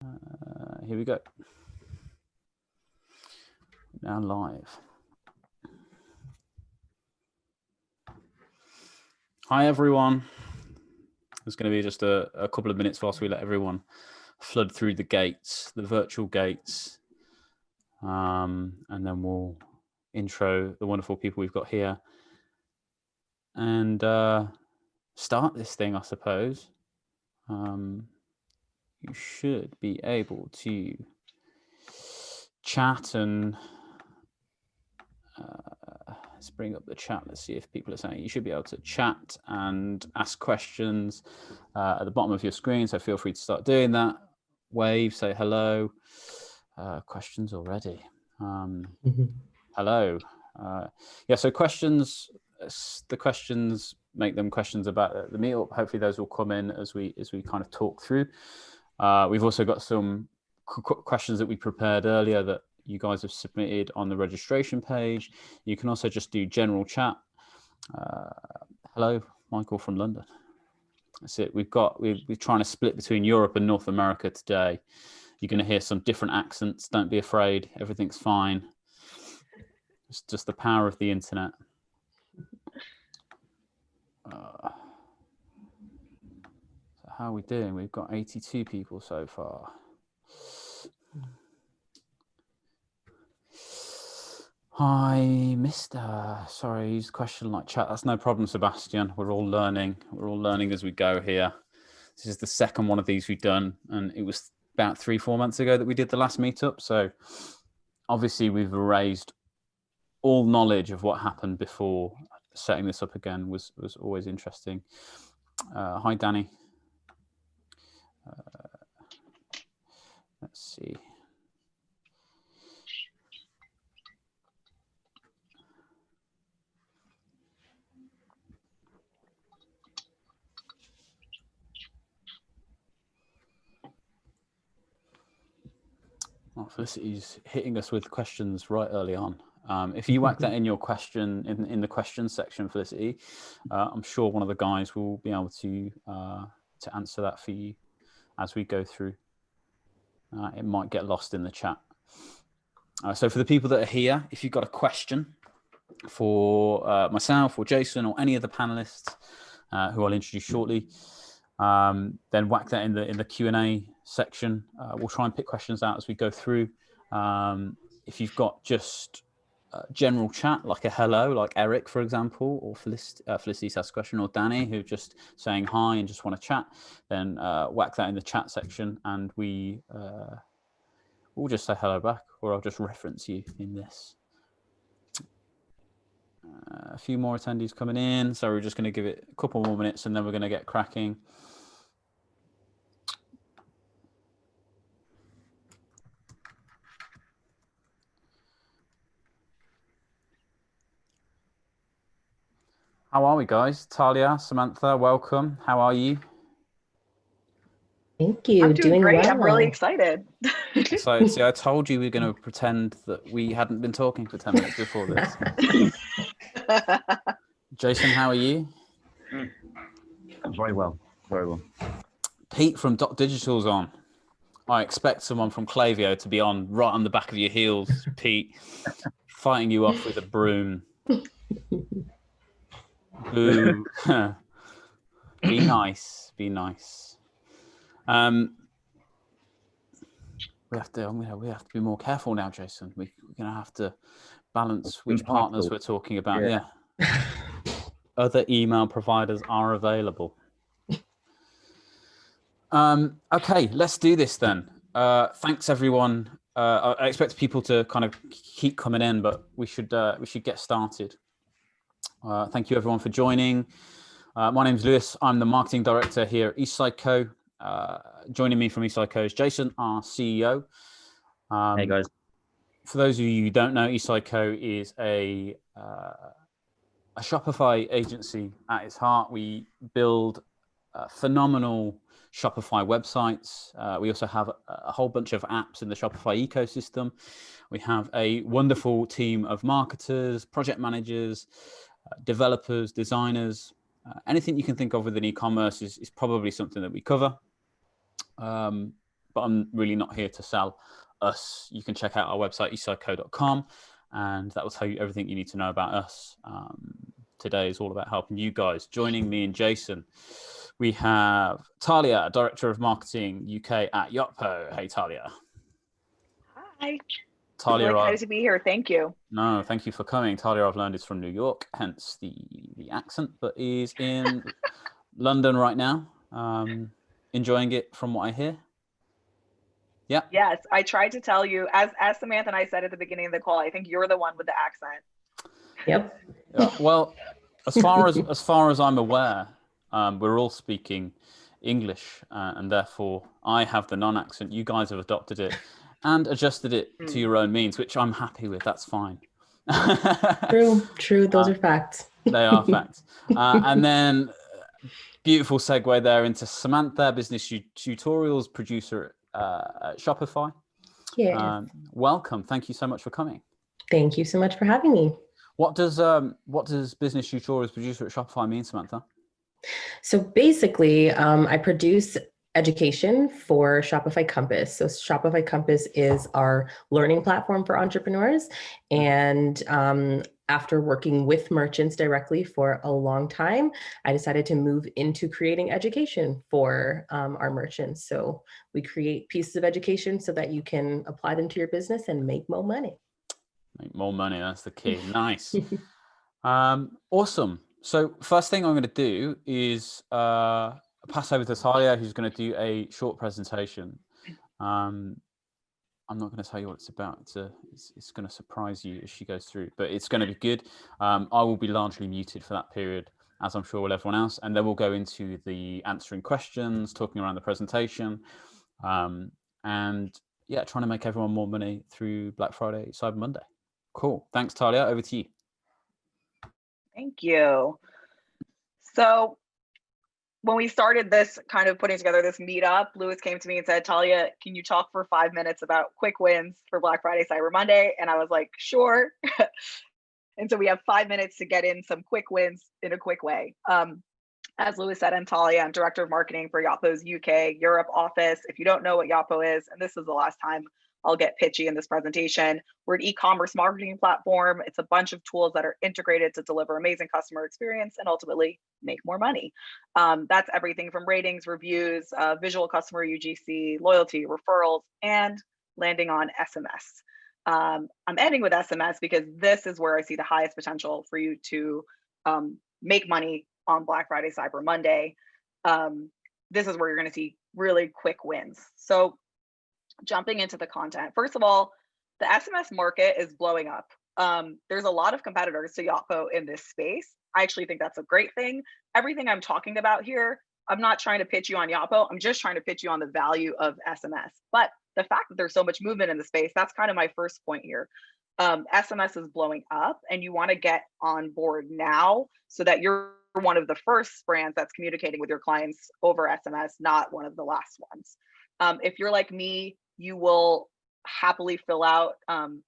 Here we go. Now live. Hi, everyone. It's going to be just a couple of minutes whilst we let everyone flood through the gates, the virtual gates. And then we'll intro the wonderful people we've got here and start this thing, I suppose. You should be able to chat and let's bring up the chat. Let's see if people are saying. You should be able to chat and ask questions at the bottom of your screen. So feel free to start doing that. Wave, say hello. Questions already. Hello. Yeah, so questions, the questions, make them questions about the meetup. Hopefully those will come in as we kind of talk through. We've also got some questions that we prepared earlier that you guys have submitted on the registration page. You can also just do general chat. Hello, Michael from London. That's it. We're trying to split between Europe and North America today. You're going to hear some different accents. Don't be afraid. Everything's fine. It's just the power of the internet. So how are we doing? We've got 82 people so far. Hi, Mister. Sorry, use the question like chat. That's no problem, Sebastian. We're all learning. We're all learning as we go here. This is the second one of these we've done, and it was about 3-4 months ago that we did the last meetup. So obviously we've erased all knowledge of what happened before. Setting this up again was always interesting. Hi, Danny. Let's see. Well, Felicity's hitting us with questions right early on. If you whack that in your question, in the questions section, Felicity, I'm sure one of the guys will be able to answer that for you as we go through. It might get lost in the chat. So for the people that are here, if you've got a question for myself or Jason or any of the panelists who I'll introduce shortly, then whack that in the Q&A section. We'll try and pick questions out as we go through. If you've got just general chat, like a hello, like Eric, for example, or Felicity's asked a question, or Danny, who just saying hi and just want to chat, then whack that in the chat section, and we'll just say hello back, or I'll just reference you in this. A few more attendees coming in, so we're just going to give it a couple more minutes, and then we're going to get cracking. How are we, guys? Talia, Samantha, welcome. How are you? Thank you. I'm doing great. Well. I'm really excited. So, see, I told you we were going to pretend that we hadn't been talking for 10 minutes before this. Jason, how are you? Very well, very well. Pete from Dot Digital's on. I expect someone from Klaviyo to be on right on the back of your heels, Pete, fighting you off with a broom. Boo. Be nice. Be nice. We have to be more careful now, Jason. We're going to have to balance which partners we're talking about. Yeah. Other email providers are available. Okay, let's do this then. Thanks, everyone. I expect people to kind of keep coming in, but we should get started. Thank you, everyone, for joining. My name's Lewis. I'm the marketing director here at Eastside Co. Joining me from Eastside Co is Jason, our CEO. Hey, guys. For those of you who don't know, Eastside Co is a Shopify agency at its heart. We build phenomenal Shopify websites. We also have a whole bunch of apps in the Shopify ecosystem. We have a wonderful team of marketers, project managers, developers, designers. Anything you can think of within e-commerce is probably something that we cover. but I'm really not here to sell us. You can check out our website, eastsideco.com, and that will tell you everything you need to know about us. Today is all about helping you guys. Joining me and Jason, we have Talia, Director of Marketing UK at Yotpo. Hey, Talia. Hi. Talia, really excited to be here. Thank you. No, thank you for coming. Talia, I've learned, is from New York, hence the accent, but is in London right now. Enjoying it from what I hear. Yeah. Yes, I tried to tell you, as Samantha and I said at the beginning of the call, I think you're the one with the accent. Yep. Well, as far as I'm aware, we're all speaking English, and therefore I have the non-accent. You guys have adopted it and adjusted it to your own means, which I'm happy with. That's fine. True. Those are facts. They are facts. And then beautiful segue there into Samantha, business tutorials producer at Shopify. Yeah. Welcome. Thank you so much for coming. Thank you so much for having me. What does business tutorials producer at Shopify mean, Samantha? So basically, I produce education for Shopify Compass. So Shopify Compass is our learning platform for entrepreneurs. And after working with merchants directly for a long time, I decided to move into creating education for our merchants. So we create pieces of education so that you can apply them to your business and make more money. Make more money, that's the key. Nice. Awesome. So first thing I'm going to do is pass over to Talia, who's going to do a short presentation. I'm not going to tell you what it's about. It's going to surprise you as she goes through, but it's going to be good. I will be largely muted for that period, as I'm sure will everyone else. And then we'll go into the answering questions, talking around the presentation, and yeah, trying to make everyone more money through Black Friday, Cyber Monday. Cool. Thanks, Talia. Over to you. Thank you. So when we started this kind of putting together this meetup, Lewis came to me and said, Talia, can you talk for 5 minutes about quick wins for Black Friday, Cyber Monday? And I was like, sure. And so we have 5 minutes to get in some quick wins in a quick way. As Lewis said, I'm Talia. I'm Director of Marketing for Yotpo's UK Europe office. If you don't know what Yotpo is, and this is the last time I'll get pitchy in this presentation, we're an e-commerce marketing platform. It's a bunch of tools that are integrated to deliver amazing customer experience and ultimately make more money. That's everything from ratings, reviews, visual customer UGC, loyalty, referrals, and landing on SMS. I'm ending with SMS because this is where I see the highest potential for you to make money on Black Friday, Cyber Monday. This is where you're going to see really quick wins. So jumping into the content, first of all, the SMS market is blowing up. There's a lot of competitors to Yotpo in this space. I actually think that's a great thing. Everything I'm talking about here, I'm not trying to pitch you on Yotpo. I'm just trying to pitch you on the value of SMS. But the fact that there's so much movement in the space, that's kind of my first point here. SMS is blowing up and you want to get on board now so that you're one of the first brands that's communicating with your clients over SMS, not one of the last ones. If you're like me, you will happily fill out,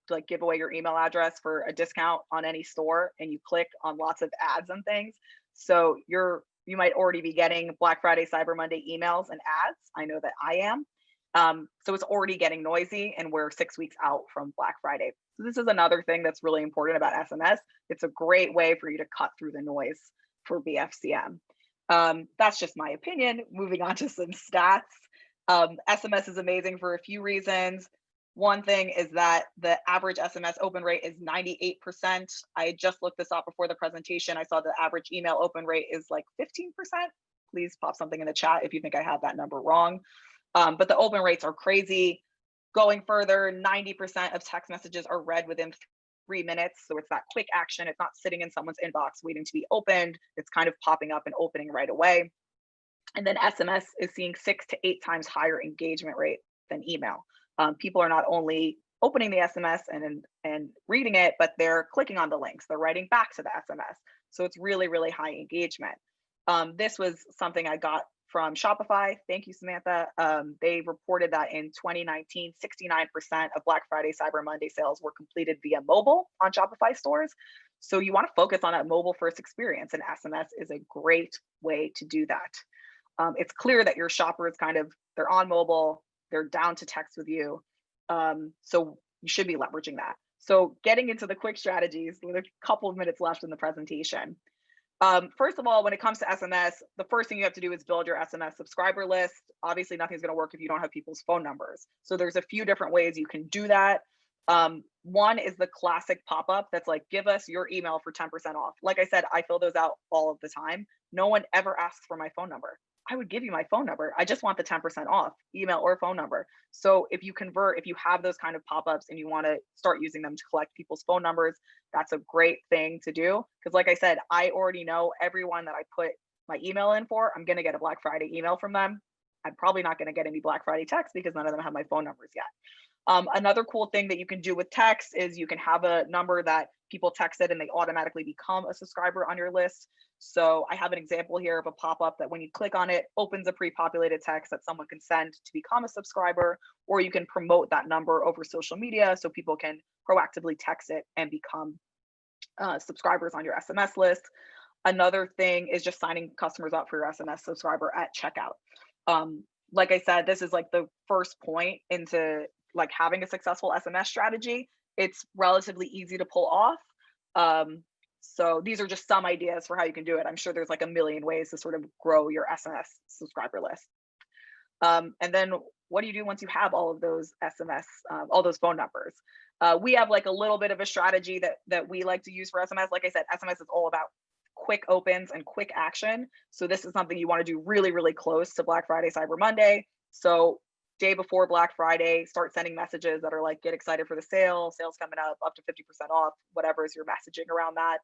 like give away your email address for a discount on any store, and you click on lots of ads and things. So you might already be getting Black Friday, Cyber Monday emails and ads. I know that I am. So it's already getting noisy and we're 6 weeks out from Black Friday. So this is another thing that's really important about SMS. It's a great way for you to cut through the noise for BFCM. That's just my opinion. Moving on to some stats. SMS is amazing for a few reasons. One thing is that the average SMS open rate is 98%. I just looked this up before the presentation. I saw the average email open rate is like 15%. Please pop something in the chat if you think I have that number wrong. But the open rates are crazy. Going further, 90% of text messages are read within 3 minutes. So it's that quick action. It's not sitting in someone's inbox waiting to be opened. It's kind of popping up and opening right away. And then SMS is seeing 6 to 8 times higher engagement rate than email. People are not only opening the SMS and reading it, but they're clicking on the links. They're writing back to the SMS. So it's really, really high engagement. This was something I got from Shopify. Thank you, Samantha. They reported that in 2019, 69% of Black Friday, Cyber Monday sales were completed via mobile on Shopify stores. So you want to focus on that mobile first experience, and SMS is a great way to do that. It's clear that your shoppers they're on mobile, They're down to text with you. So you should be leveraging that. So getting into the quick strategies with a couple of minutes left in the presentation. First of all, when it comes to SMS, the first thing you have to do is build your SMS subscriber list. Obviously, nothing's going to work if you don't have people's phone numbers. So there's a few different ways you can do that. One is the classic pop-up that's like, give us your email for 10% off. Like I said, I fill those out all of the time. No one ever asks for my phone number. I would give you my phone number. I just want the 10% off, email or phone number. So if you have those kind of pop-ups and you want to start using them to collect people's phone numbers, that's a great thing to do. Because like I said, I already know everyone that I put my email in for, I'm going to get a Black Friday email from them. I'm probably not going to get any Black Friday text because none of them have my phone numbers yet. Another cool thing that you can do with text is you can have a number that people texted and they automatically become a subscriber on your list. So I have an example here of a pop-up that when you click on it, opens a pre-populated text that someone can send to become a subscriber, or you can promote that number over social media so people can proactively text it and become subscribers on your SMS list. Another thing is just signing customers up for your SMS subscriber at checkout. Like I said, this is like the first point into like having a successful SMS strategy. It's relatively easy to pull off. So these are just some ideas for how you can do it. I'm sure there's like a million ways to sort of grow your SMS subscriber list. And then what do you do once you have all of those SMS, all those phone numbers? We have like a little bit of a strategy that we like to use for SMS. Like I said, SMS is all about quick opens and quick action. So this is something you want to do really, really close to Black Friday, Cyber Monday. So day before Black Friday, start sending messages that are like, get excited for the sales coming up to 50% off, whatever is your messaging around that.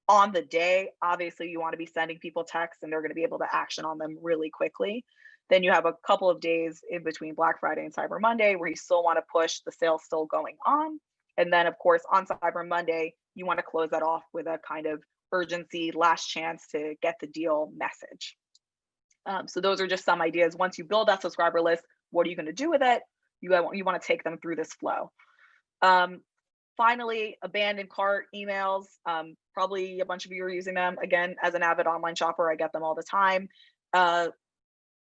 On the day, obviously you want to be sending people texts and they're going to be able to action on them really quickly. Then you have a couple of days in between Black Friday and Cyber Monday where you still want to push the sales still going on. And then of course on Cyber Monday, you want to close that off with a kind of urgency, last chance to get the deal message. So those are just some ideas. Once you build that subscriber list, what are you going to do with it? You want to take them through this flow. Finally, abandoned cart emails. Probably a bunch of you are using them. Again, as an avid online shopper, I get them all the time.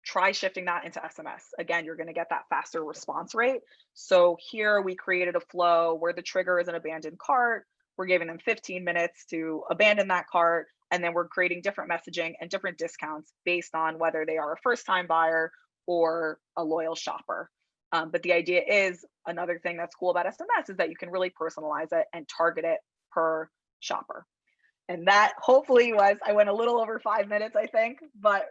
Try shifting that into SMS. Again, you're going to get that faster response rate. So here we created a flow where the trigger is an abandoned cart. We're giving them 15 minutes to abandon that cart. And then we're creating different messaging and different discounts based on whether they are a first-time buyer or a loyal shopper. But the idea is, another thing that's cool about SMS is that you can really personalize it and target it per shopper. And that hopefully I went a little over 5 minutes, I think, but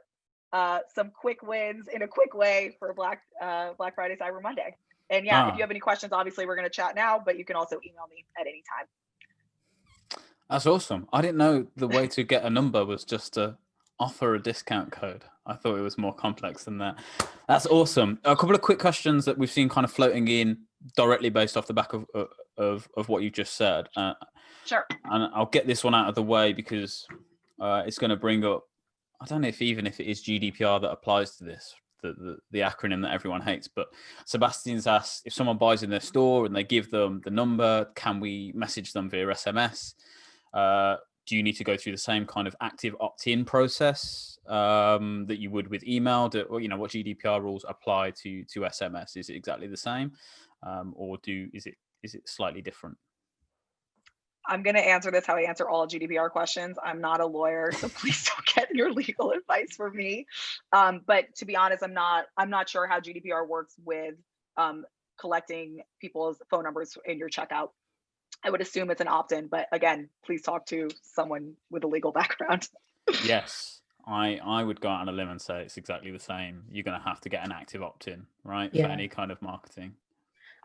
some quick wins in a quick way for Black Friday, Cyber Monday. And yeah, if you have any questions, obviously we're going to chat now, but you can also email me at any time. That's awesome. I didn't know the way to get a number was just to offer a discount code. I thought it was more complex than that. That's awesome. A couple of quick questions that we've seen kind of floating in directly based off the back of what you just said. Sure. And I'll get this one out of the way because it's going to bring up, I don't know if it is GDPR that applies to this, the acronym that everyone hates, but Sebastian's asked, if someone buys in their store and they give them the number, can we message them via SMS? Do you need to go through the same kind of active opt-in process that you would with email? Or, what GDPR rules apply to SMS? Is it exactly the same, or is it slightly different? I'm going to answer this how I answer all GDPR questions. I'm not a lawyer, so please don't get your legal advice from me. But to be honest, I'm not sure how GDPR works with collecting people's phone numbers in your checkout. I would assume it's an opt-in, but again, please talk to someone with a legal background. Yes, I would go out on a limb and say it's exactly the same. You're going to have to get an active opt-in, right? Yeah. For any kind of marketing.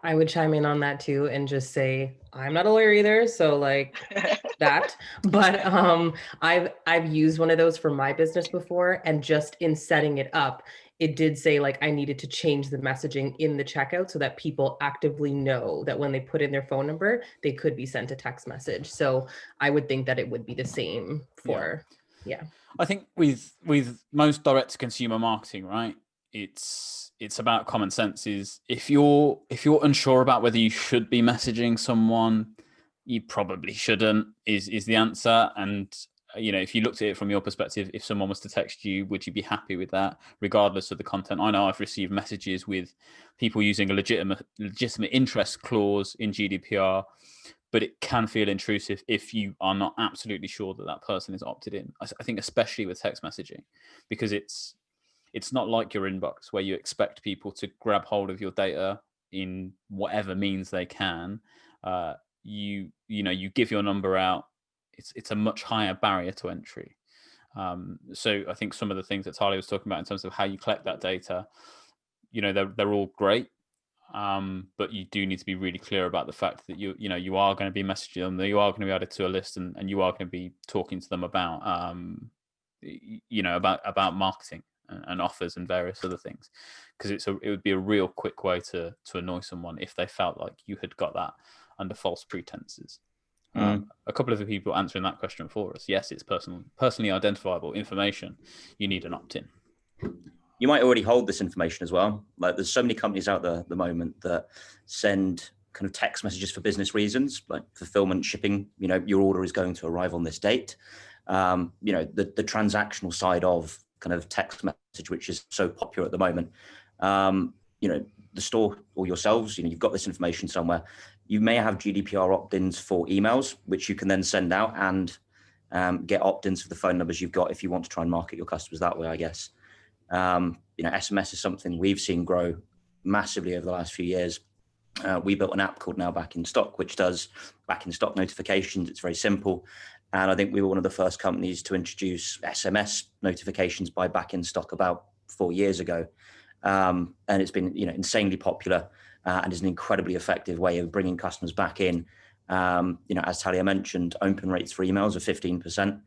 I would chime in on that too and just say, I'm not a lawyer either. So like that, but I've used one of those for my business before. And just in setting it up, it did say like I needed to change the messaging in the checkout so that people actively know that when they put in their phone number, they could be sent a text message. So I would think that it would be the same for, yeah. I think with most direct to consumer marketing, right? It's about common sense. Is if you're unsure about whether you should be messaging someone, you probably shouldn't, is the answer. And if you looked at it from your perspective, if someone was to text you, would you be happy with that, regardless of the content? I know I've received messages with people using a legitimate interest clause in GDPR, but it can feel intrusive if you are not absolutely sure that that person is opted in. I think especially with text messaging, because it's not like your inbox where you expect people to grab hold of your data in whatever means they can. You give your number out. It's a much higher barrier to entry. So I think some of the things that Talia was talking about in terms of how you collect that data, they're all great. But you do need to be really clear about the fact that you are going to be messaging them, that you are going to be added to a list, and you are going to be talking to them about about marketing and offers and various other things, because it would be a real quick way to annoy someone if they felt like you had got that under false pretenses. A couple of the people answering that question for us, yes, it's personally identifiable information. You need an opt-in. You might already hold this information as well. Like, there's so many companies out there at the moment that send kind of text messages for business reasons, like fulfillment, shipping. Your order is going to arrive on this date. The transactional side of kind of text message, which is so popular at the moment. The store or yourselves, you've got this information somewhere. You may have GDPR opt-ins for emails, which you can then send out and get opt-ins for the phone numbers you've got if you want to try and market your customers that way, I guess. SMS is something we've seen grow massively over the last few years. We built an app called Now Back in Stock, which does back in stock notifications. It's very simple. And I think we were one of the first companies to introduce SMS notifications by back in stock about 4 years ago. And it's been, insanely popular and is an incredibly effective way of bringing customers back in. As Talia mentioned, open rates for emails are 15%.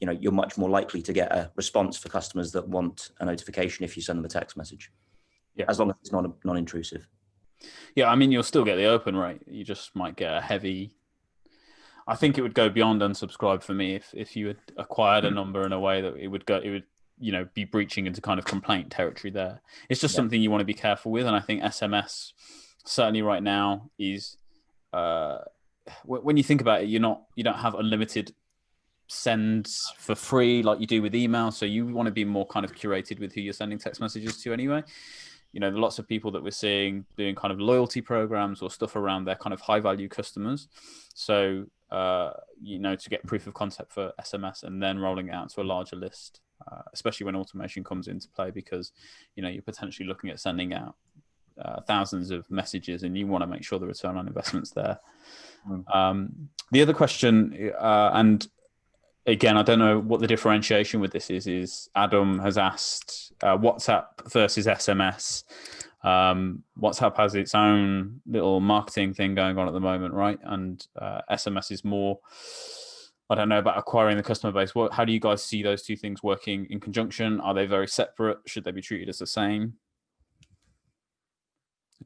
You're much more likely to get a response for customers that want a notification if you send them a text message, as long as it's non-intrusive. Yeah, I mean, you'll still get the open rate. You just might get a heavy. I think it would go beyond unsubscribe for me if you had acquired a number in a way that it would be breaching into kind of complaint territory there. It's just something you want to be careful with. And I think SMS certainly right now is, when you think about it, you don't have unlimited sends for free like you do with email. So you want to be more kind of curated with who you're sending text messages to anyway. Lots of people that we're seeing doing kind of loyalty programs or stuff around their kind of high value customers. So, to get proof of concept for SMS and then rolling it out to a larger list, especially when automation comes into play, because, you're potentially looking at sending out thousands of messages and you want to make sure the return on investment's there. The other question, and again, I don't know what the differentiation with this is Adam has asked WhatsApp versus SMS. WhatsApp has its own little marketing thing going on at the moment, right? And SMS is more, I don't know about acquiring the customer base. How do you guys see those two things working in conjunction? Are they very separate? Should they be treated as the same?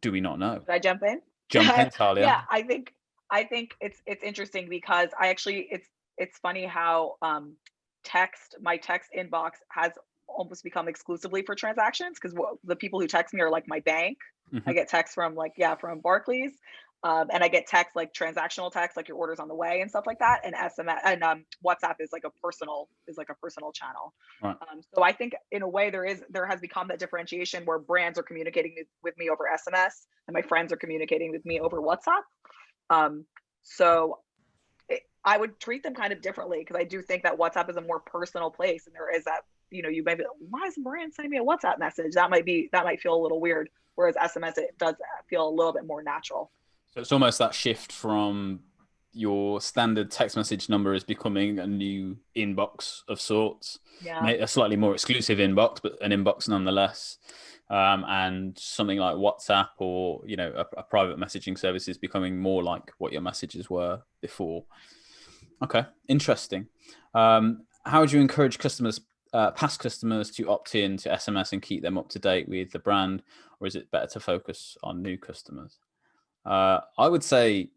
Do we not know? Should I jump in? Jump in, Talia. Yeah, I think it's interesting because it's funny how my text inbox has almost become exclusively for transactions, because the people who text me are like my bank. Mm-hmm. I get texts from from Barclays, and I get texts like transactional texts, like your order's on the way and stuff like that. And SMS and WhatsApp is like a personal channel. Right. So I think in a way there has become that differentiation where brands are communicating with me over SMS and my friends are communicating with me over WhatsApp. So I would treat them kind of differently, because I do think that WhatsApp is a more personal place, and there is that, you may be, why is a brand sending me a WhatsApp message? That might feel a little weird, whereas SMS, it does feel a little bit more natural. So it's almost that shift from your standard text message number is becoming a new inbox of sorts. Yeah. A slightly more exclusive inbox, but an inbox nonetheless. And something like WhatsApp or, a private messaging service is becoming more like what your messages were before. Okay, interesting. How would you encourage past customers to opt in to SMS and keep them up to date with the brand, or is it better to focus on new customers? I would say,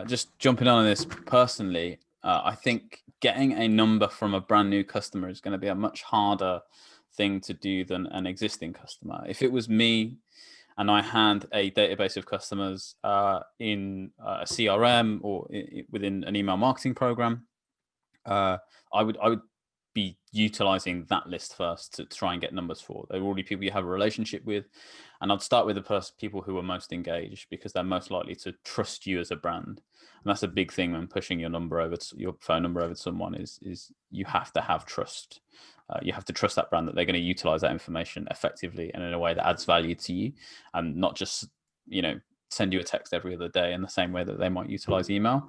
just jumping on this personally, I think getting a number from a brand new customer is going to be a much harder thing to do than an existing customer. If it was me and I had a database of customers in a CRM or within an email marketing program, I would be utilizing that list first to try and get numbers for. They're already people you have a relationship with, and I'd start with the people who are most engaged, because they're most likely to trust you as a brand. And that's a big thing when pushing your phone number over to someone is you have to have trust. You have to trust that brand that they're going to utilize that information effectively and in a way that adds value to you, and not just send you a text every other day in the same way that they might utilize email.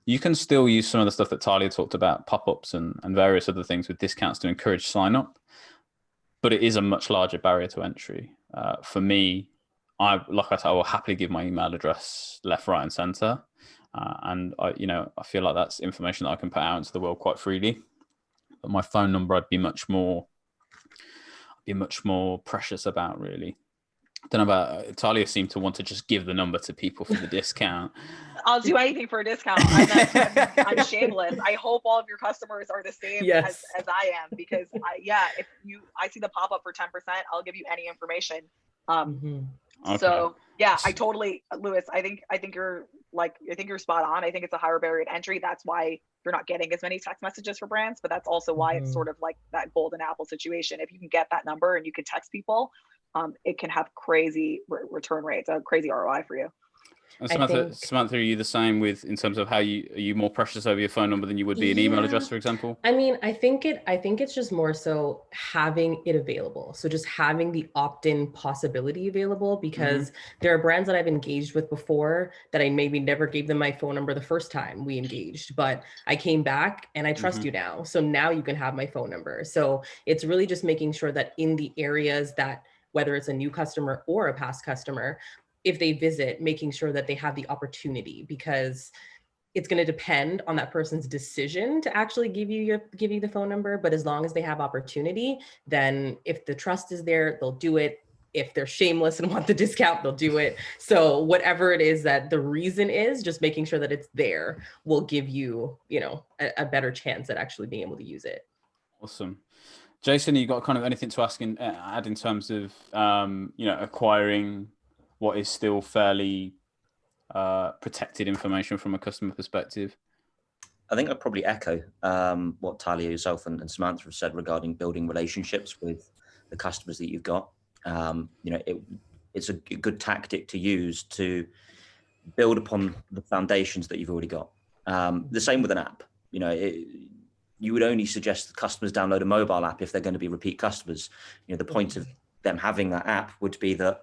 You can still use some of the stuff that Talia talked about, pop-ups and various other things with discounts to encourage sign-up, but it is a much larger barrier to entry. For me, I will happily give my email address left, right, and center, and I feel like that's information that I can put out into the world quite freely. But my phone number, I'd be much more precious about, really. I don't know about Talia. Seemed to want to just give the number to people for the discount. I'll do anything for a discount. I'm shameless. I hope all of your customers are the same as I am, because if I see the pop up for 10%, I'll give you any information. Okay. So yeah, I totally, Lewis, I think you're spot on. I think it's a higher barrier to entry. That's why you're not getting as many text messages for brands, but that's also why it's sort of like that golden apple situation. If you can get that number and you can text people, it can have crazy return rates, a crazy ROI for you. And Samantha, are you the same in terms of how are you more precious over your phone number than you would be an email address, for example? I mean, I think it's just more so having it available. So just having the opt-in possibility available, because there are brands that I've engaged with before that I maybe never gave them my phone number the first time we engaged, but I came back and I trust you now. So now you can have my phone number. So it's really just making sure that in the areas that, whether it's a new customer or a past customer, if they visit, making sure that they have the opportunity, because it's going to depend on that person's decision to actually give you the phone number. But as long as they have opportunity, then if the trust is there, they'll do it. If they're shameless and want the discount, they'll do it. So whatever it is that the reason is, just making sure that it's there will give you, a better chance at actually being able to use it. Awesome. Jason, you got kind of anything to add in terms of, acquiring what is still fairly protected information from a customer perspective? I think I'd probably echo what Talia, yourself, and Samantha have said regarding building relationships with the customers that you've got. It's a good tactic to use to build upon the foundations that you've already got. The same with an app. You would only suggest that customers download a mobile app if they're going to be repeat customers. The point of them having that app would be that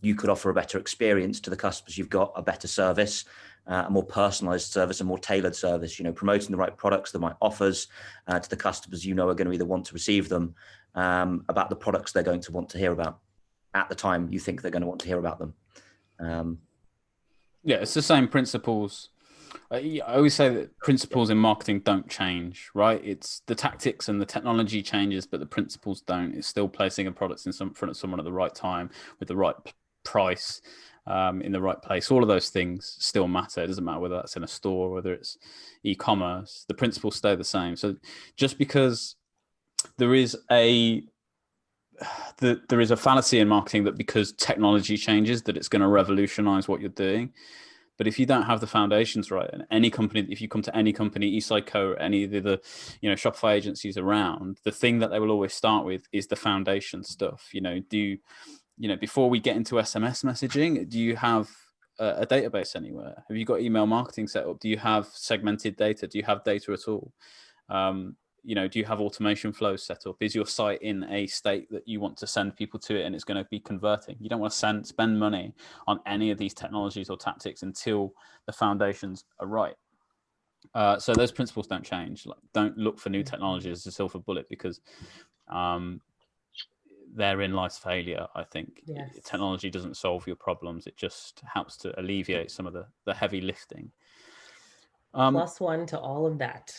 you could offer a better experience to the customers you've got, a better service, a more personalized service, a more tailored service, promoting the right products, the right offers to the customers are going to either want to receive them, about the products they're going to want to hear about at the time you think they're going to want to hear about them. Yeah, it's the same principles. I always say that principles in marketing don't change, right? It's the tactics and the technology changes, but the principles don't. It's still placing a product in front of someone at the right time with the right price, in the right place. All of those things still matter. It doesn't matter whether that's in a store or whether it's e-commerce. The principles stay the same. So just because there is a fallacy in marketing that because technology changes that it's going to revolutionize what you're doing. But if you don't have the foundations right, and any company, if you come to any company, Eastside Co, any of the Shopify agencies around, the thing that they will always start with is the foundation stuff. Before we get into SMS messaging, do you have a database anywhere? Have you got email marketing set up? Do you have segmented data? Do you have data at all? Do you have automation flows set up? Is your site in a state that you want to send people to it and it's going to be converting? You don't want to spend money on any of these technologies or tactics until the foundations are right. So those principles don't change. Don't look for new technologies as a silver bullet, because therein lies failure, I think. Yes. Technology doesn't solve your problems. It just helps to alleviate some of the heavy lifting. +1 to all of that.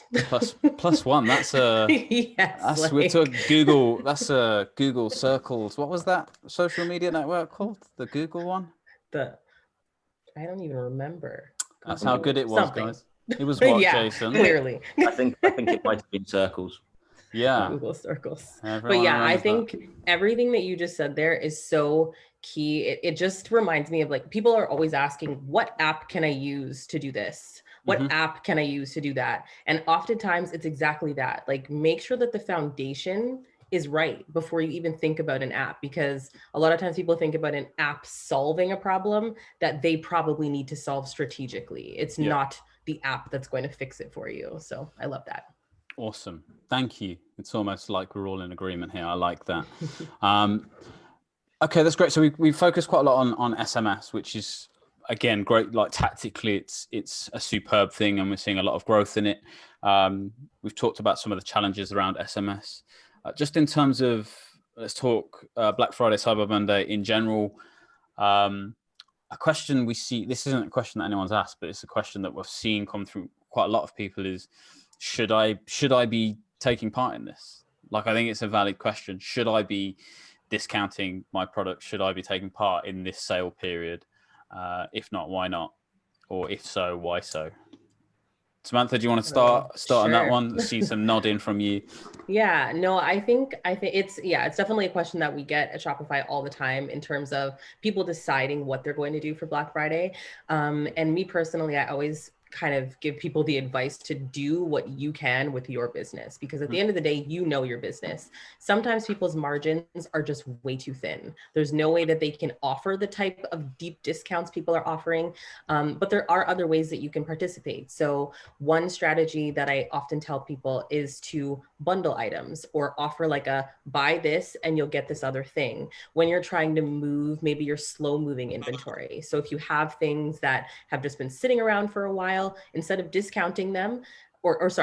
plus one. That's a yes. We're talking Google. That's a Google Circles. What was that social media network called? The Google one. I don't even remember. That's how good it was, Something. guys. It was what, yeah, Jason? Clearly. I think it might have been Circles. Yeah. Google Circles. Everyone but yeah, I think that. Everything that you just said there is so key. It just reminds me of, like, people are always asking, what app can I use to do this? What app can I use to do that? And oftentimes it's exactly that. Like, make sure that the foundation is right before you even think about an app, because a lot of times people think about an app solving a problem that they probably need to solve strategically. It's not the app that's going to fix it for you. So I love that. Awesome. Thank you. It's almost like we're all in agreement here. I like that. Okay, that's great. So we focus quite a lot on SMS, which is, again, great. Like, tactically, it's a superb thing, and we're seeing a lot of growth in it. We've talked about some of the challenges around SMS. Just in terms of, let's talk Black Friday, Cyber Monday in general. A question we see, this isn't a question that anyone's asked, but it's a question that we've seen come through quite a lot of people is, should I be taking part in this? Like, I think it's a valid question. Should I be discounting my product? Should I be taking part in this sale period? If not, why not? Or if so, why so? Samantha, do you want to start on that one? See some nodding from you. Yeah, no, I think it's definitely a question that we get at Shopify all the time in terms of people deciding what they're going to do for Black Friday. And me personally, I always kind of give people the advice to do what you can with your business, because at the end of the day, you know your business. Sometimes people's margins are just way too thin. There's no way that they can offer the type of deep discounts people are offering, but there are other ways that you can participate. So one strategy that I often tell people is to bundle items or offer like a buy this and you'll get this other thing when you're trying to move maybe your slow moving inventory. So if you have things that have just been sitting around for a while, instead of discounting them,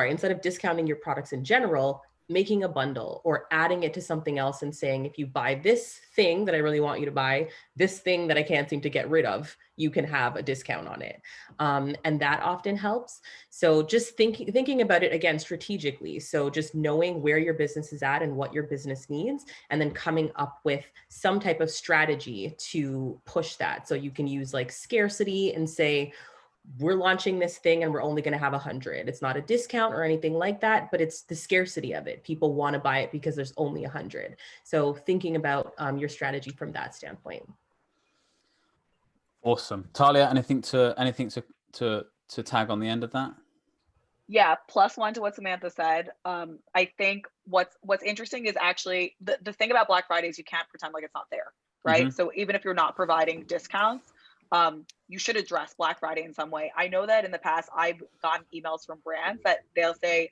instead of discounting your products in general, making a bundle or adding it to something else and saying, if you buy this thing that I really want you to buy, this thing that I can't seem to get rid of, you can have a discount on it. And that often helps. So just thinking about it again strategically. So just knowing where your business is at and what your business needs, and then coming up with some type of strategy to push that. So you can use like scarcity and say, we're launching this thing and we're only going to have 100. It's not a discount or anything like that, but it's the scarcity of it. People want to buy it because there's only 100. So thinking about your strategy from that standpoint. Awesome. Talia, anything to tag on the end of that? Yeah, +1 to what Samantha said. I think what's interesting is actually the thing about Black Friday is you can't pretend like it's not there, right? So even if you're not providing discounts, you should address Black Friday in some way. I know that in the past, I've gotten emails from brands that they'll say,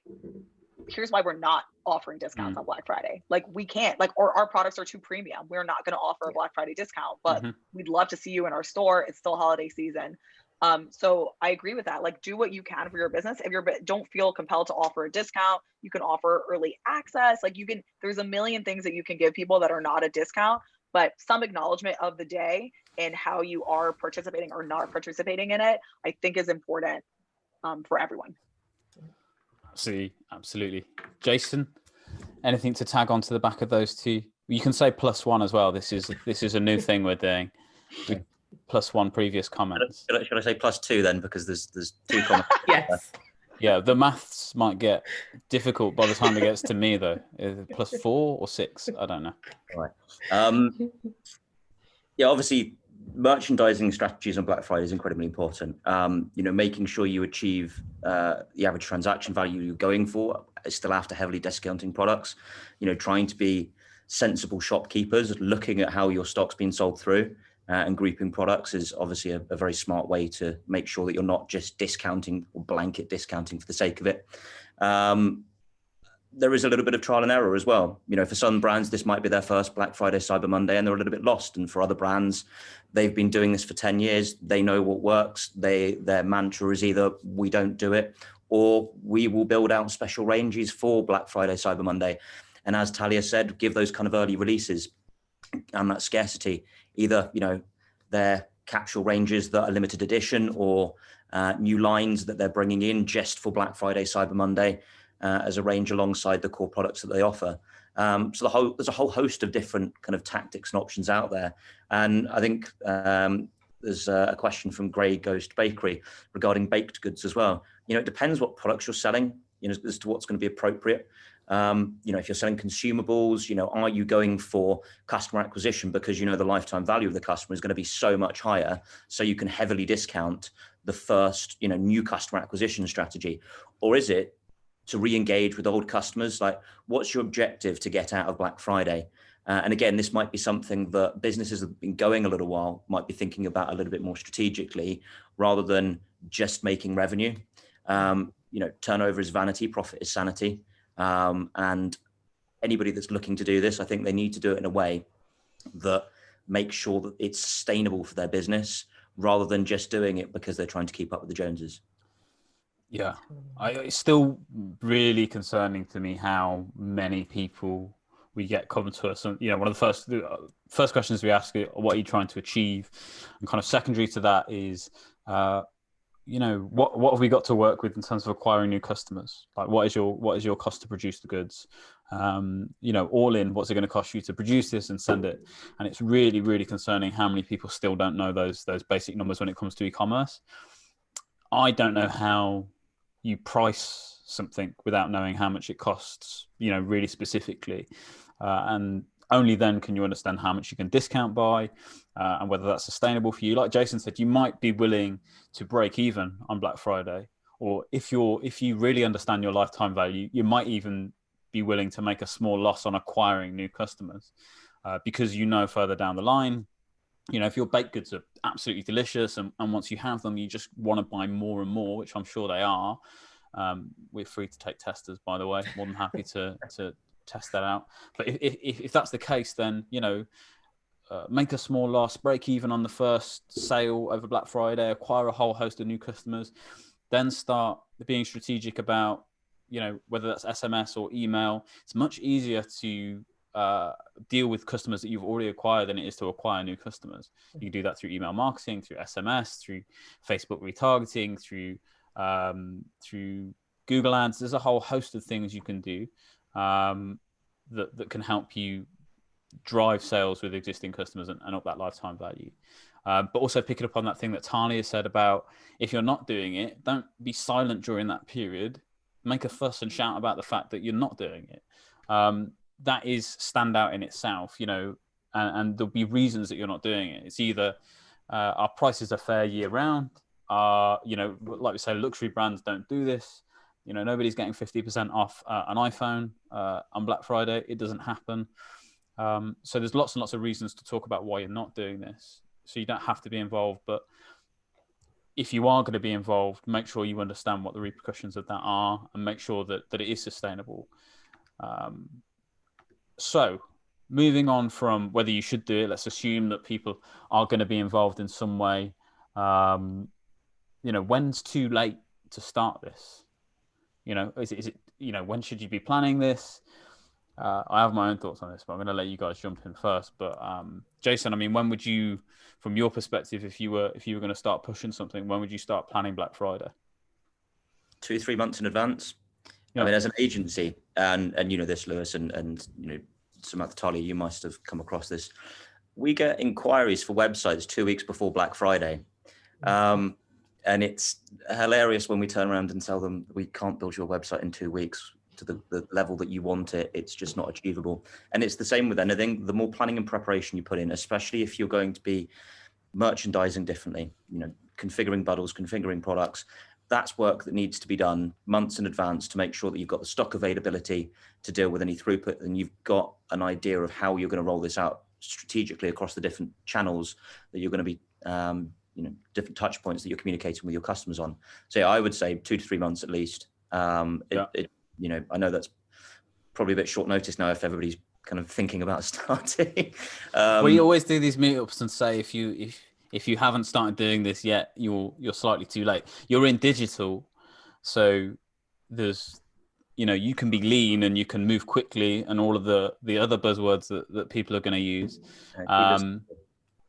here's why we're not offering discounts on Black Friday. Like, we can't, like, or our products are too premium. We're not going to offer a Black Friday discount, but we'd love to see you in our store. It's still holiday season. So I agree with that. Like, do what you can for your business. If don't feel compelled to offer a discount, you can offer early access. Like, there's a million things that you can give people that are not a discount, but some acknowledgement of the day and how you are participating or not participating in it, I think is important for everyone. Absolutely. Jason, anything to tag on to the back of those two? You can say +1 as well. This is a new thing we're doing. +1 previous comments. Should I say +2 then, because there's 2 comments? Yes. Yeah, the maths might get difficult by the time it gets to me, though. +4 or 6, I don't know. All right. Yeah, obviously, merchandising strategies on Black Friday is incredibly important. Making sure you achieve the average transaction value you're going for, still after heavily discounting products. Trying to be sensible shopkeepers, looking at how your stock's been sold through, and grouping products is obviously a very smart way to make sure that you're not just discounting or blanket discounting for the sake of it. There is a little bit of trial and error as well. For some brands, this might be their first Black Friday, Cyber Monday, and they're a little bit lost. And for other brands, they've been doing this for 10 years. They know what works. Their mantra is either we don't do it, or we will build out special ranges for Black Friday, Cyber Monday. And as Talia said, give those kind of early releases and that scarcity. Either, their capsule ranges that are limited edition, or new lines that they're bringing in just for Black Friday, Cyber Monday, as a range alongside the core products that they offer. So there's a whole host of different kind of tactics and options out there. And I think there's a question from Grey Ghost Bakery regarding baked goods as well. It depends what products you're selling, as to what's going to be appropriate. If you're selling consumables, are you going for customer acquisition because the lifetime value of the customer is going to be so much higher, so you can heavily discount the first, new customer acquisition strategy? Or is it to re-engage with old customers? Like, what's your objective to get out of Black Friday? And again, this might be something that businesses have been going a little while, might be thinking about a little bit more strategically, rather than just making revenue. Turnover is vanity, profit is sanity. And anybody that's looking to do this, I think they need to do it in a way that makes sure that it's sustainable for their business, rather than just doing it because they're trying to keep up with the Joneses. Yeah, it's still really concerning to me how many people we get come to us. And, one of the first questions we ask is, what are you trying to achieve? And kind of secondary to that is, what have we got to work with in terms of acquiring new customers? Like, what is your cost to produce the goods? All in, what's it going to cost you to produce this and send it? And it's really, really concerning how many people still don't know those basic numbers when it comes to e-commerce. I don't know how you price something without knowing how much it costs, really specifically. And only then can you understand how much you can discount by, and whether that's sustainable for you. Like Jason said, you might be willing to break even on Black Friday, or if you really understand your lifetime value, you might even be willing to make a small loss on acquiring new customers, because further down the line, if your baked goods are absolutely delicious and once you have them, you just want to buy more and more, which I'm sure they are. We're free to take testers, by the way. More than happy to test that out. But if that's the case, then, make a small loss, break even on the first sale over Black Friday, acquire a whole host of new customers, then start being strategic about, whether that's SMS or email. It's much easier to deal with customers that you've already acquired than it is to acquire new customers. You can do that through email marketing, through SMS, through Facebook retargeting, through Google Ads. There's a whole host of things you can do that can help you drive sales with existing customers and up that lifetime value. But also picking up on that thing that Talia said about, if you're not doing it, don't be silent during that period. Make a fuss and shout about the fact that you're not doing it. That is standout in itself, and there'll be reasons that you're not doing it. It's either our prices are fair year round. Like we say, luxury brands don't do this. Nobody's getting 50% off an iPhone on Black Friday. It doesn't happen. So there's lots and lots of reasons to talk about why you're not doing this. So you don't have to be involved, but if you are going to be involved, make sure you understand what the repercussions of that are, and make sure that it is sustainable. So moving on from whether you should do it, let's assume that people are going to be involved in some way. When's too late to start this? Is it when should you be planning this? I have my own thoughts on this, but I'm going to let you guys jump in first. But Jason, when would you, from your perspective, if you were going to start pushing something, when would you start planning Black Friday? 2-3 months in advance. Yeah. As an agency, and this, Lewis, and Samantha, Talia, you must have come across this. We get inquiries for websites 2 weeks before Black Friday. And it's hilarious when we turn around and tell them, we can't build your website in 2 weeks to the level that you want it. It's just not achievable. And it's the same with anything. The more planning and preparation you put in, especially if you're going to be merchandising differently, configuring bundles, configuring products, that's work that needs to be done months in advance to make sure that you've got the stock availability to deal with any throughput, and you've got an idea of how you're going to roll this out strategically across the different channels that you're going to be, different touch points that you're communicating with your customers on. So yeah, I would say 2 to 3 months at least. I know that's probably a bit short notice now if everybody's kind of thinking about starting. We always do these meetups and say, if you haven't started doing this yet, you're slightly too late. You're in digital, so there's, you can be lean and you can move quickly and all of the other buzzwords that people are going to use. And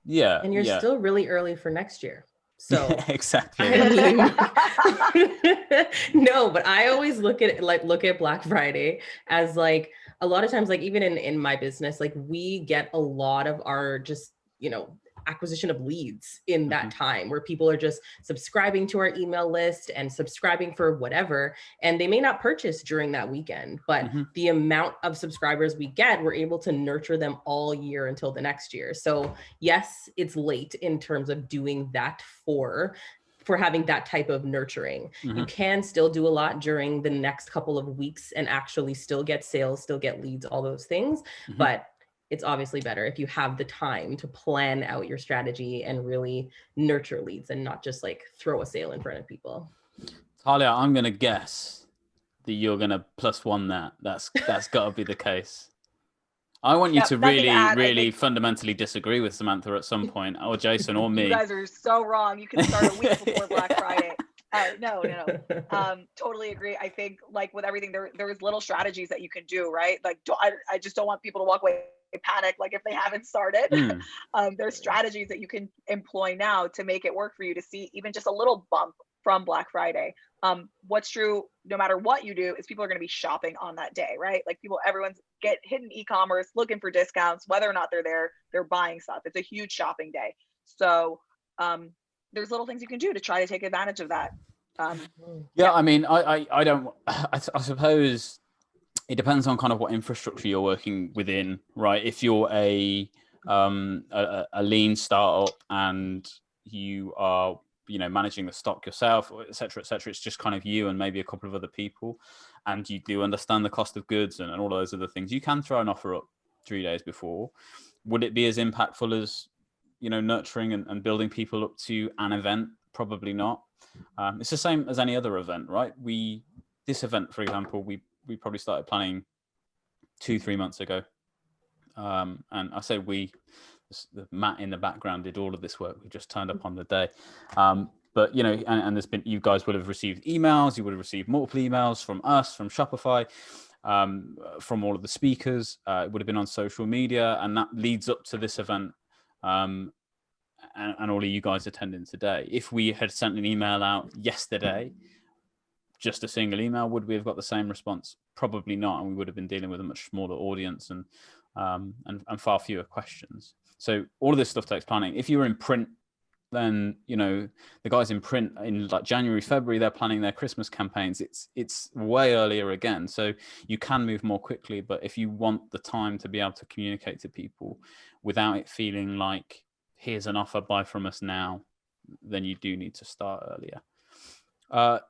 you're still really early for next year. So exactly. No, but I always look at Black Friday as like, a lot of times, like even in my business, like we get a lot of our just, acquisition of leads in that time, where people are just subscribing to our email list and subscribing for whatever, and they may not purchase during that weekend, but the amount of subscribers we get, we're able to nurture them all year until the next year. So yes, it's late in terms of doing that for having that type of nurturing. You can still do a lot during the next couple of weeks and actually still get sales, still get leads, all those things. But it's obviously better if you have the time to plan out your strategy and really nurture leads and not just like throw a sale in front of people. Talia, I'm going to guess that you're going to +1 that. That's got to be the case. I want you to really fundamentally disagree with Samantha at some point, or Jason, or me. You guys are so wrong. You can start a week before Black Friday. No. Totally agree. I think like with everything, there's little strategies that you can do, right? Like, I just don't want people to walk away panic like if they haven't started. There's strategies that you can employ now to make it work for you to see even just a little bump from Black Friday. What's true, no matter what you do, is people are going to be shopping on that day, right? Like everyone's hidden e-commerce, looking for discounts, whether or not they're there, they're buying stuff. It's a huge shopping day. So there's little things you can do to try to take advantage of that. I mean, I suppose it depends on kind of what infrastructure you're working within, right? If you're a lean startup and you are, managing the stock yourself, et cetera, it's just kind of you and maybe a couple of other people, and you do understand the cost of goods and all of those other things, you can throw an offer up 3 days before. Would it be as impactful as, nurturing and building people up to an event? Probably not. It's the same as any other event, right? This event, for example, we probably started planning 2-3 months ago. And I say Matt in the background did all of this work. We just turned up on the day. But, and there's been, you guys would have received emails, you would have received multiple emails from us, from Shopify, from all of the speakers. It would have been on social media, and that leads up to this event. And all of you guys attending today. If we had sent an email out yesterday, just a single email, would we have got the same response? Probably not, and we would have been dealing with a much smaller audience and far fewer questions. So all of this stuff takes planning. If you're in print, then the guys in print in like January, February, they're planning their Christmas campaigns. It's way earlier again, so you can move more quickly. But if you want the time to be able to communicate to people without it feeling like here's an offer, buy from us now, then you do need to start earlier.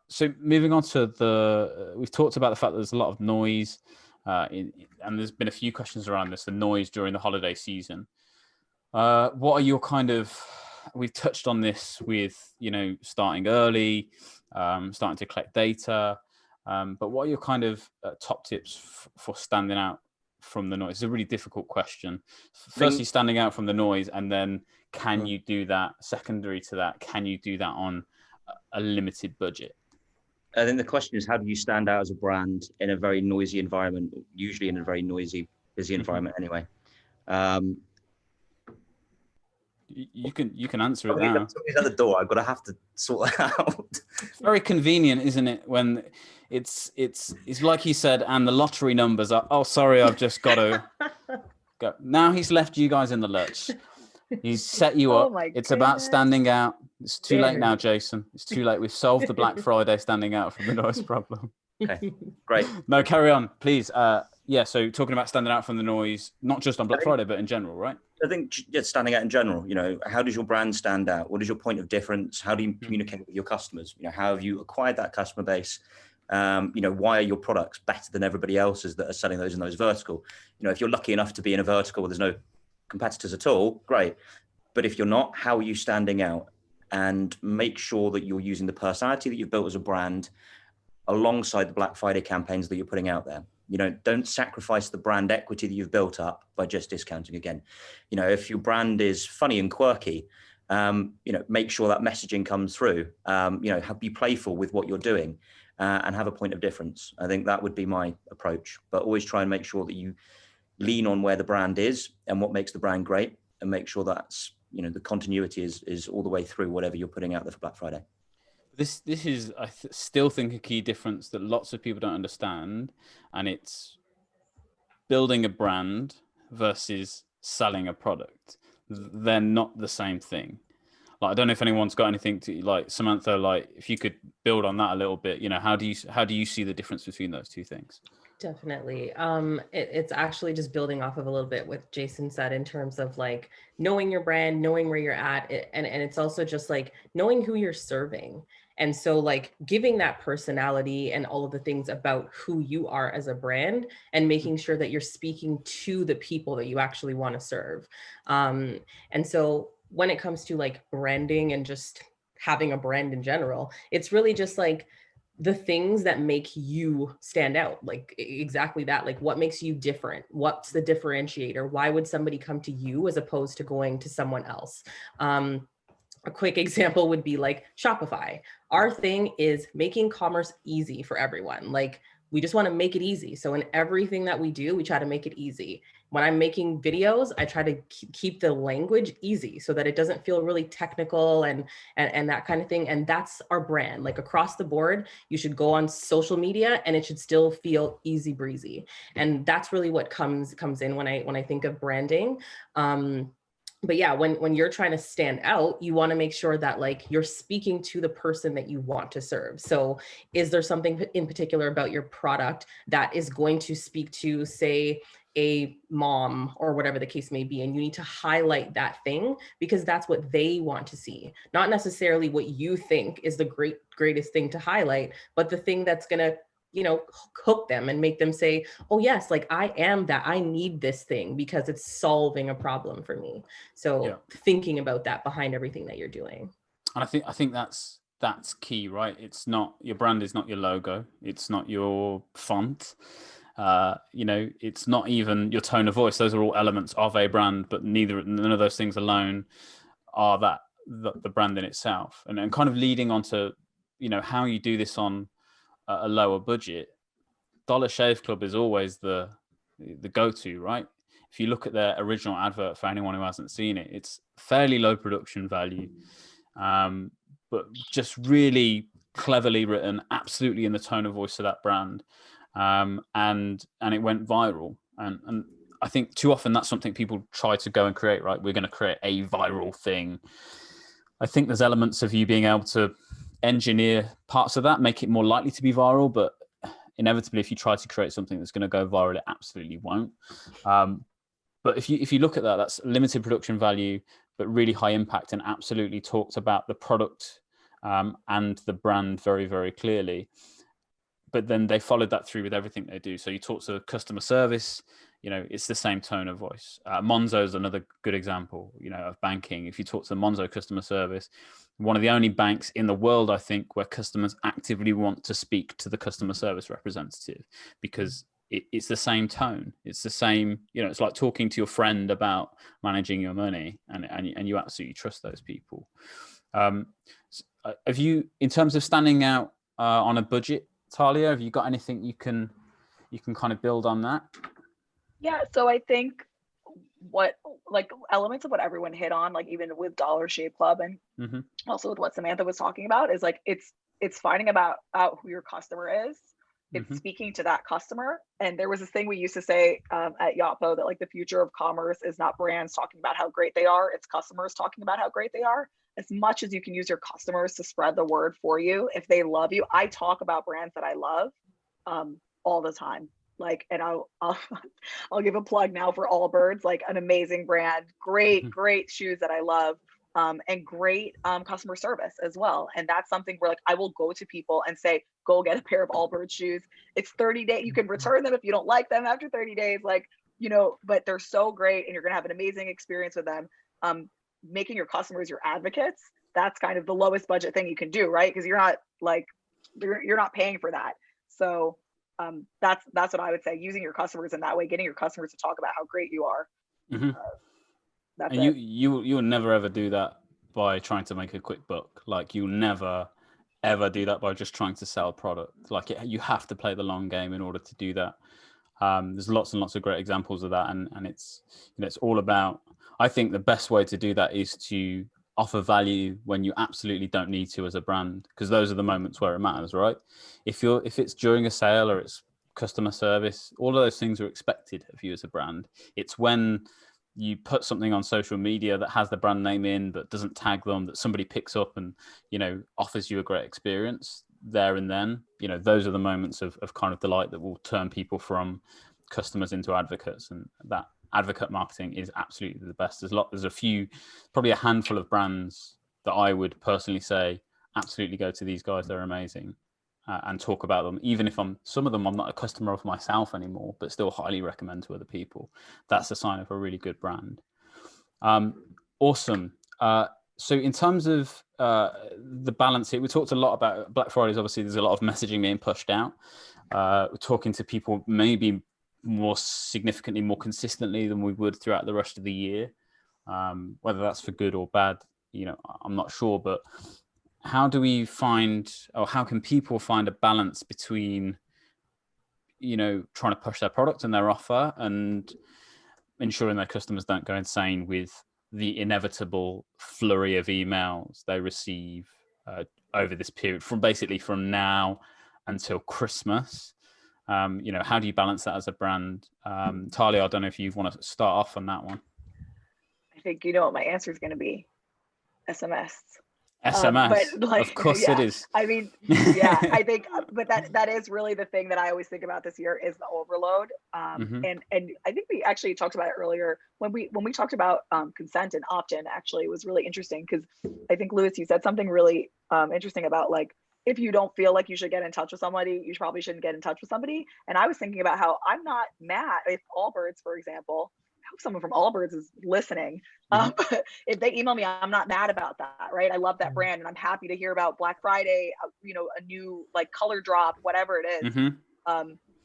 So moving on to we've talked about the fact that there's a lot of noise, and there's been a few questions around this, the noise during the holiday season. What are your we've touched on this with, starting early, starting to collect data, but what are your top tips for standing out from the noise? It's a really difficult question. Firstly, standing out from the noise, and then can you do that? Secondary to that, can you do that on a limited budget? I think the question is, how do you stand out as a brand in a very noisy environment, usually in a very noisy, busy environment anyway? You can answer it now. Somebody's at the door. I've got to have to sort that out. It's very convenient, isn't it? When it's like he said, and the lottery numbers are, oh, sorry, I've just got to go. Now he's left you guys in the lurch. He's set you up. It's about standing out. It's too late now, Jason. It's too late. We've solved the Black Friday standing out from the noise problem. Okay, great. No, carry on, please. So talking about standing out from the noise, not just on Black Friday, but in general, right? I think standing out in general, how does your brand stand out? What is your point of difference? How do you communicate with your customers? How have you acquired that customer base? Why are your products better than everybody else's that are selling those in those vertical? If you're lucky enough to be in a vertical where there's no competitors at all, great. But if you're not, how are you standing out? And make sure that you're using the personality that you've built as a brand alongside the Black Friday campaigns that you're putting out there. Don't sacrifice the brand equity that you've built up by just discounting again. If your brand is funny and quirky, make sure that messaging comes through. Be playful with what you're doing, and have a point of difference. I think that would be my approach. But always try and make sure that you lean on where the brand is and what makes the brand great, and make sure that's the continuity is all the way through whatever you're putting out there for Black Friday. This is, I still think, a key difference that lots of people don't understand, and it's building a brand versus selling a product. they're not the same thing. Like, I don't know if anyone's got anything to, like, Samantha, like, if you could build on that a little bit, you know, how do you see the difference between those two things? Definitely. It's actually just building off of a little bit what Jason said in terms of like knowing your brand, knowing where you're at, and it's also just like knowing who you're serving. And so like giving that personality and all of the things about who you are as a brand and making sure that you're speaking to the people that you actually want to serve. And so when it comes to like branding and just having a brand in general, it's really just like the things that make you stand out, like exactly that, like what makes you different, what's the differentiator, why would somebody come to you as opposed to going to someone else. A quick example would be like Shopify. Our thing is making commerce easy for everyone. Like we just want to make it easy. So in everything that we do, we try to make it easy. When I'm making videos, I try to keep the language easy so that it doesn't feel really technical and that kind of thing. And that's our brand. Like across the board, you should go on social media and it should still feel easy breezy. And that's really what comes in when I think of branding. But yeah, when you're trying to stand out, you want to make sure that like you're speaking to the person that you want to serve. So is there something in particular about your product that is going to speak to, say, a mom or whatever the case may be, and you need to highlight that thing because that's what they want to see, not necessarily what you think is the greatest thing to highlight, but the thing that's going to, you know, hook them and make them say, oh yes, like I am that, I need this thing because it's solving a problem for me. So thinking about that behind everything that you're doing. And I think that's key, right? It's not, your brand is not your logo, it's not your font, you know, it's not even your tone of voice. Those are all elements of a brand, but none of those things alone are the brand in itself. And kind of leading on to, you know, how you do this on a lower budget. Dollar Shave Club is always the go-to, right? If you look at their original advert, for anyone who hasn't seen it, it's fairly low production value, but just really cleverly written, absolutely in the tone of voice of that brand, and it went viral. And I think too often that's something people try to go and create, right? We're going to create a viral thing. I think there's elements of you being able to engineer parts of that, make it more likely to be viral, but inevitably, if you try to create something that's going to go viral, it absolutely won't. But if you look at that, that's limited production value, but really high impact, and absolutely talked about the product and the brand very, very clearly. But then they followed that through with everything they do. So you talk to customer service, you know, it's the same tone of voice. Monzo is another good example, you know, of banking. If you talk to the Monzo customer service, one of the only banks in the world, I think, where customers actively want to speak to the customer service representative, because it's the same tone. It's the same, you know, it's like talking to your friend about managing your money, and you absolutely trust those people. Have you, in terms of standing out on a budget, Talia, have you got anything you can kind of build on that? Yeah, so I think what, like, elements of what everyone hit on, like even with Dollar Shave Club and also with what Samantha was talking about, is like it's finding out who your customer is. It's speaking to that customer. And there was this thing we used to say at Yotpo, that like the future of commerce is not brands talking about how great they are, it's customers talking about how great they are. As much as you can use your customers to spread the word for you, if they love you. I talk about brands that I love all the time. Like, and I'll give a plug now for Allbirds, like an amazing brand, great shoes that I love, and great customer service as well. And that's something where like I will go to people and say, go get a pair of Allbirds shoes. It's 30 days. You can return them if you don't like them after 30 days, like, you know, but they're so great and you're going to have an amazing experience with them. Making your customers your advocates, that's kind of the lowest budget thing you can do, right? Because you're not like, you're not paying for that. So that's what I would say, using your customers in that way, getting your customers to talk about how great you are. That's and you'll never ever do that by trying to make a quick buck. Like, you'll never ever do that by just trying to sell a product. Like, you have to play the long game in order to do that. There's lots and lots of great examples of that, and it's, you know, it's all about, I think the best way to do that is to offer value when you absolutely don't need to as a brand, because those are the moments where it matters, right? If it's during a sale or it's customer service, all of those things are expected of you as a brand. It's when you put something on social media that has the brand name in but doesn't tag them, that somebody picks up and, you know, offers you a great experience there and then, you know, those are the moments of kind of delight that will turn people from customers into advocates. And that advocate marketing is absolutely the best. There's a few, probably a handful of brands that I would personally say absolutely go to these guys. They're amazing. And talk about them, even if some of them I'm not a customer of myself anymore, but still highly recommend to other people. That's a sign of a really good brand. Awesome. So in terms of the balance here, we talked a lot about Black Fridays. Obviously, there's a lot of messaging being pushed out. We're talking to people maybe more significantly, more consistently than we would throughout the rest of the year. Whether that's for good or bad, you know, I'm not sure, but how do we find, or how can people find a balance between, you know, trying to push their product and their offer and ensuring their customers don't go insane with the inevitable flurry of emails they receive over this period, from now until Christmas? You know, how do you balance that as a brand? Talia, I don't know if you want to start off on that one. I think you know what my answer is going to be: SMS. SMS, but like, of course yeah, it is. I mean, yeah, I think, but that is really the thing that I always think about this year is the overload. And I think we actually talked about it earlier when we talked about consent and opt-in. Actually, it was really interesting because I think, Lewis, you said something really interesting about, like, if you don't feel like you should get in touch with somebody, you probably shouldn't get in touch with somebody. And I was thinking about how I'm not mad if Allbirds, for example, I hope someone from Allbirds is listening. If they email me, I'm not mad about that, right? I love that brand, and I'm happy to hear about Black Friday, you know, a new like color drop, whatever it is.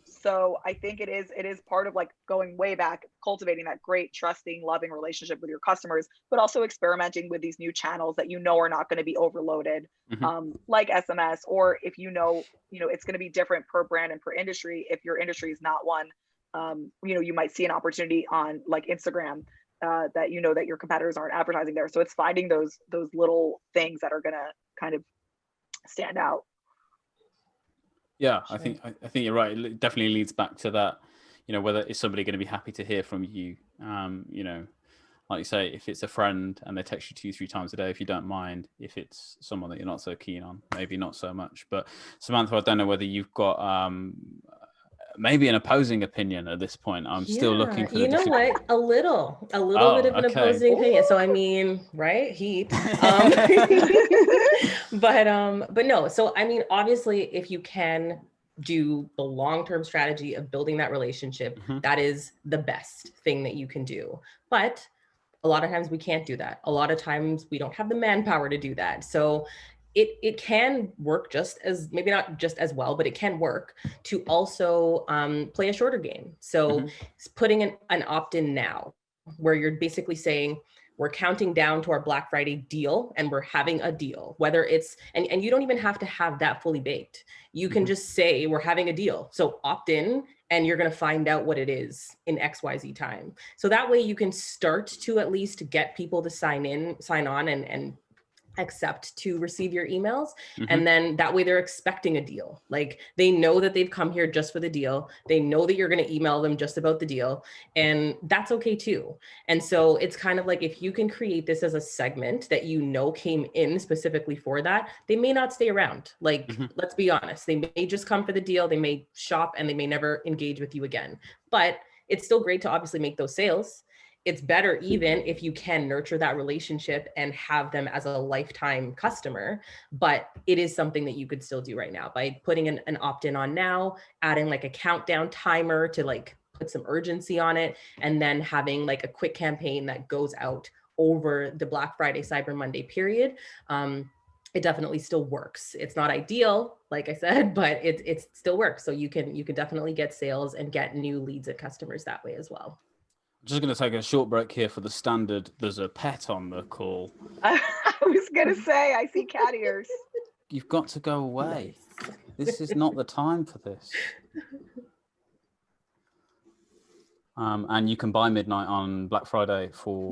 So I think it is part of, like, going way back, cultivating that great, trusting, loving relationship with your customers, but also experimenting with these new channels that you know are not going to be overloaded, like SMS, or if you know it's going to be different per brand and per industry. If your industry is not one, you know, you might see an opportunity on like Instagram that you know that your competitors aren't advertising there. So it's finding those little things that are going to kind of stand out. Yeah, sure. I think you're right. It definitely leads back to that, you know, whether is somebody going to be happy to hear from you? You know, like you say, if it's a friend and they text you 2-3 times a day, if you don't mind. If it's someone that you're not so keen on, maybe not so much. But Samantha, I don't know whether you've got maybe an opposing opinion at this point. I'm still looking for what? A little bit of an opposing opinion. So I mean, right? Heat. But no. So I mean, obviously, if you can do the long-term strategy of building that relationship, that is the best thing that you can do. But a lot of times we can't do that. A lot of times we don't have the manpower to do that. So it can work just as, maybe not just as well, but it can work to also play a shorter game. So putting an opt-in now, where you're basically saying, we're counting down to our Black Friday deal and we're having a deal, whether it's, and you don't even have to have that fully baked. You can just say, we're having a deal. So opt in and you're going to find out what it is in XYZ time. So that way you can start to at least get people to sign on and accept to receive your emails. And then that way they're expecting a deal. Like, they know that they've come here just for the deal. They know that you're going to email them just about the deal, and that's okay too. And so it's kind of like, if you can create this as a segment that you know came in specifically for that, they may not stay around. Like, let's be honest, they may just come for the deal, they may shop, and they may never engage with you again. But it's still great to obviously make those sales. It's better even if you can nurture that relationship and have them as a lifetime customer, but it is something that you could still do right now by putting an opt-in on now, adding like a countdown timer to like put some urgency on it, and then having like a quick campaign that goes out over the Black Friday, Cyber Monday period. It definitely still works. It's not ideal, like I said, but it still works. So you can definitely get sales and get new leads and customers that way as well. Just going to take a short break here for the standard. There's a pet on the call. I was going to say, I see cat ears. You've got to go away. This is not the time for this. And you can buy Midnight on Black Friday for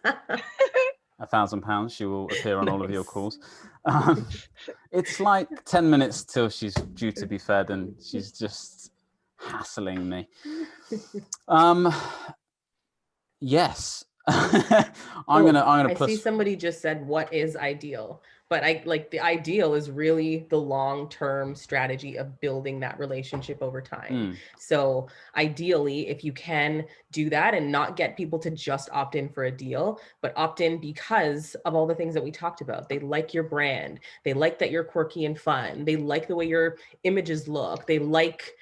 £1,000. She will appear on all of your calls. It's like 10 minutes till she's due to be fed, and she's just hassling me. Yes. I'm gonna I plus. see somebody just said, what is ideal? But I like the ideal is really the long-term strategy of building that relationship over time. So ideally, if you can do that and not get people to just opt in for a deal, but opt in because of all the things that we talked about. They like your brand. They like that you're quirky and fun. They like the way your images look. They like,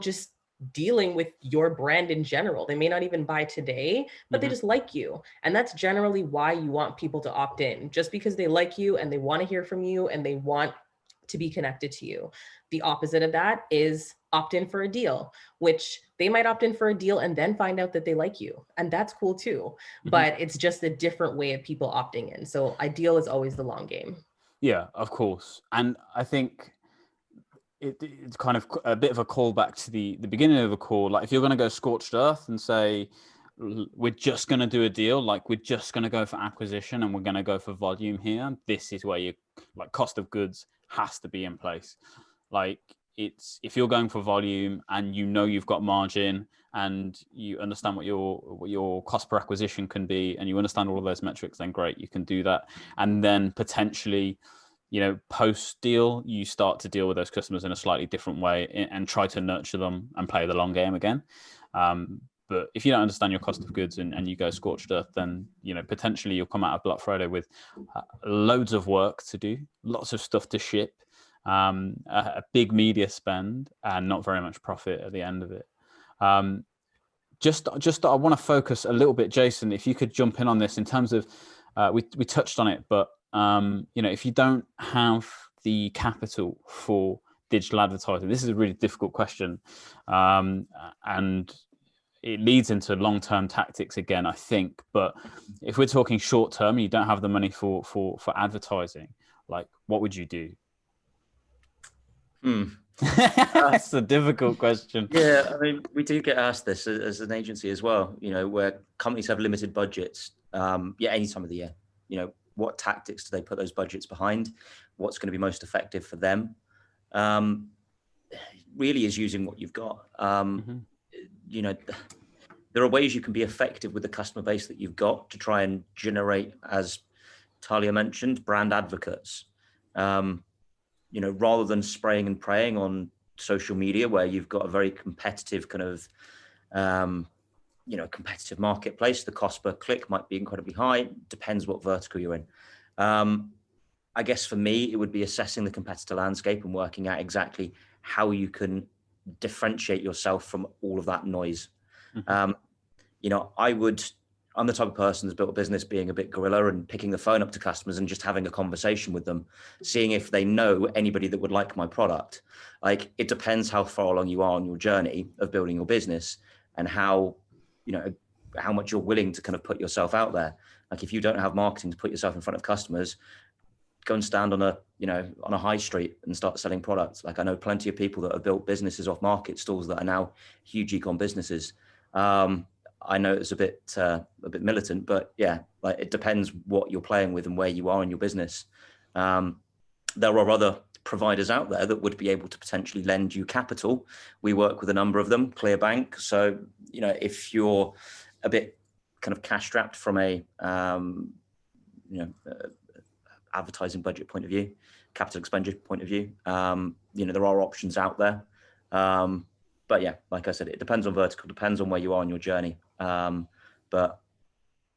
just dealing with your brand in general. They may not even buy today, but they just like you. And that's generally why you want people to opt in, just because they like you and they want to hear from you and they want to be connected to you. The opposite of that is opt in for a deal, which they might opt in for a deal and then find out that they like you. And that's cool too. But it's just a different way of people opting in. So ideal is always the long game. Yeah, of course. And I think it's kind of a bit of a callback to the beginning of the call. Like if you're going to go scorched earth and say, we're just going to do a deal, like we're just going to go for acquisition and we're going to go for volume here, this is where cost of goods has to be in place. Like if you're going for volume and you've got margin and you understand what your cost per acquisition can be and you understand all of those metrics, then great, you can do that. And then potentially, post deal, you start to deal with those customers in a slightly different way and try to nurture them and play the long game again. But if you don't understand your cost of goods and you go scorched earth, then, potentially you'll come out of Black Friday with loads of work to do, lots of stuff to ship, a big media spend and not very much profit at the end of it. Just I want to focus a little bit, Jason, if you could jump in on this in terms of, we touched on it, but if you don't have the capital for digital advertising, this is a really difficult question. And it leads into long-term tactics again, I think. But if we're talking short-term and you don't have the money for advertising, like what would you do? That's a difficult question. Yeah, I mean, we do get asked this as an agency as well, where companies have limited budgets, any time of the year. What tactics do they put those budgets behind? What's going to be most effective for them? Really is using what you've got. There are ways you can be effective with the customer base that you've got to try and generate, as Talia mentioned, brand advocates. Rather than spraying and praying on social media where you've got a very competitive kind of, competitive marketplace, the cost per click might be incredibly high. Depends what vertical you're in. I guess for me, it would be assessing the competitor landscape and working out exactly how you can differentiate yourself from all of that noise. I'm the type of person that's built a business being a bit guerrilla and picking the phone up to customers and just having a conversation with them, seeing if they know anybody that would like my product. Like, it depends how far along you are on your journey of building your business and how much you're willing to kind of put yourself out there. Like, if you don't have marketing to put yourself in front of customers, go and stand on a high street and start selling products. Like, I know plenty of people that have built businesses off market stalls that are now huge e-com businesses. I know it's a bit militant, but yeah, like, it depends what you're playing with and where you are in your business. There are other providers out there that would be able to potentially lend you capital. We work with a number of them, ClearBank. So, if you're a bit kind of cash strapped from a, advertising budget point of view, capital expenditure point of view, there are options out there. But yeah, like I said, it depends on vertical, depends on where you are on your journey. But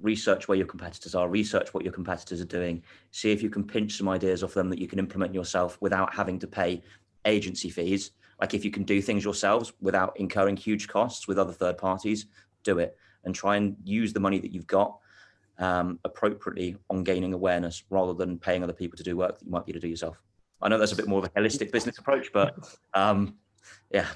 research where your competitors are, research what your competitors are doing, see if you can pinch some ideas off them that you can implement yourself without having to pay agency fees. Like, if you can do things yourselves without incurring huge costs with other third parties, do it and try and use the money that you've got appropriately on gaining awareness rather than paying other people to do work that you might be able to do yourself. I know that's a bit more of a holistic business approach, but yeah.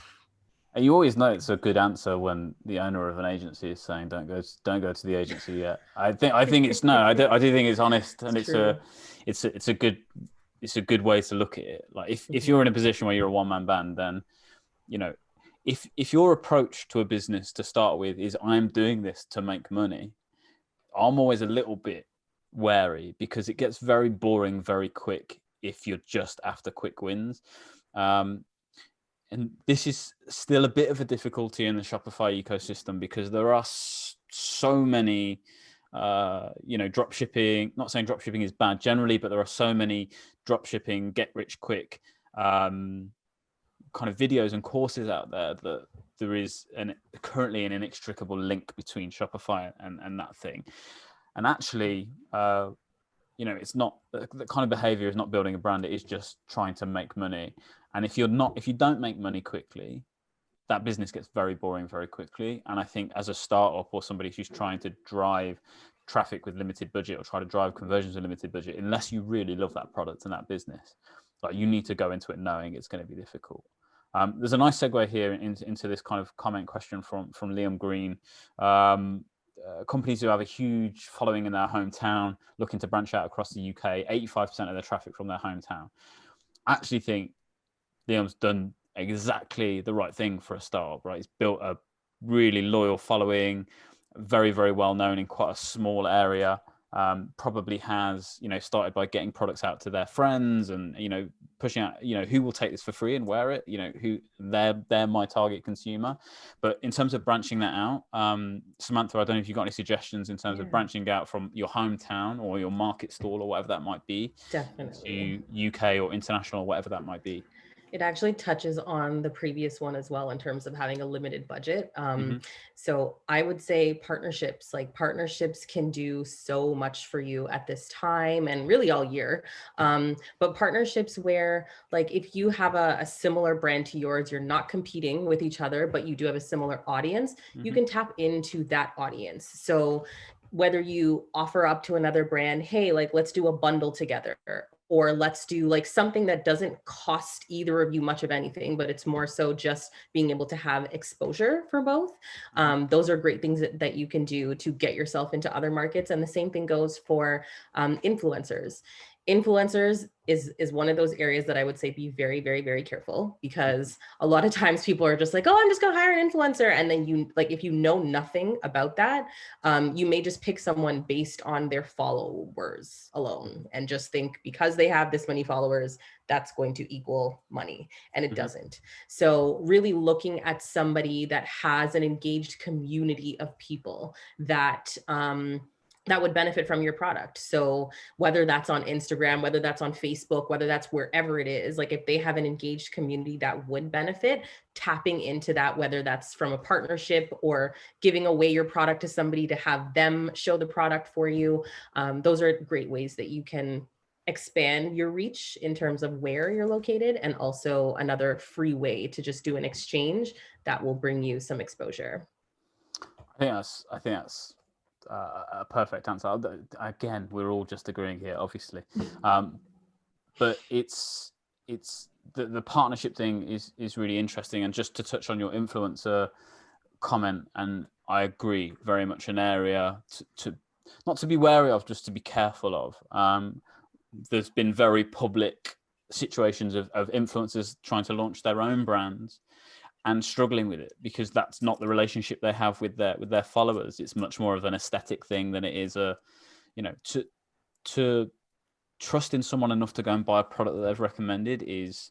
And you always know it's a good answer when the owner of an agency is saying, "Don't go to the agency yet." I think it's no. I do think it's honest, and it's a good way to look at it. Like, if you're in a position where you're a one-man band, then if your approach to a business to start with is, "I'm doing this to make money," I'm always a little bit wary because it gets very boring very quick if you're just after quick wins. And this is still a bit of a difficulty in the Shopify ecosystem because there are so many, drop shipping, not saying drop shipping is bad generally, but there are so many drop shipping, get rich quick kind of videos and courses out there that there is currently an inextricable link between Shopify and that thing. And actually, it's not, the kind of behavior is not building a brand. It is just trying to make money. And if you don't make money quickly, that business gets very boring very quickly. And I think as a startup or somebody who's trying to drive traffic with limited budget or try to drive conversions with limited budget, unless you really love that product and that business, like, you need to go into it knowing it's going to be difficult. There's a nice segue here into this kind of comment question from Liam Green. Companies who have a huge following in their hometown looking to branch out across the UK, 85% of their traffic from their hometown. I actually think Liam's done exactly the right thing for a startup, right? He's built a really loyal following, very, very well known in quite a small area. Probably has, started by getting products out to their friends and, pushing out, who will take this for free and wear it, who they're my target consumer. But in terms of branching that out, Samantha, I don't know if you've got any suggestions in terms of branching out from your hometown or your market stall or whatever that might be, definitely, to UK or international or whatever that might be. It actually touches on the previous one as well in terms of having a limited budget. So I would say partnerships can do so much for you at this time and really all year. But partnerships where, like, if you have a similar brand to yours, you're not competing with each other, but you do have a similar audience, you can tap into that audience. So whether you offer up to another brand, hey, like, let's do a bundle together, or let's do like something that doesn't cost either of you much of anything, but it's more so just being able to have exposure for both. Those are great things that you can do to get yourself into other markets. And the same thing goes for influencers. Influencers is one of those areas that I would say be very, very, very careful, because a lot of times people are just like, oh, I'm just going to hire an influencer. And then if you know nothing about that, you may just pick someone based on their followers alone and just think because they have this many followers, that's going to equal money. And it doesn't. So really looking at somebody that has an engaged community of people that would benefit from your product. So whether that's on Instagram, whether that's on Facebook, whether that's wherever it is, like if they have an engaged community that would benefit, tapping into that, whether that's from a partnership or giving away your product to somebody to have them show the product for you. Those are great ways that you can expand your reach in terms of where you're located, and also another free way to just do an exchange that will bring you some exposure. I think that's a perfect answer. Again, we're all just agreeing here, obviously, but it's the partnership thing is really interesting. And just to touch on your influencer comment, and I agree, very much an area to not to be wary of, just to be careful of. There's been very public situations of influencers trying to launch their own brands and struggling with it, because that's not the relationship they have with their followers. It's much more of an aesthetic thing than it is to trust in someone enough to go and buy a product that they've recommended is,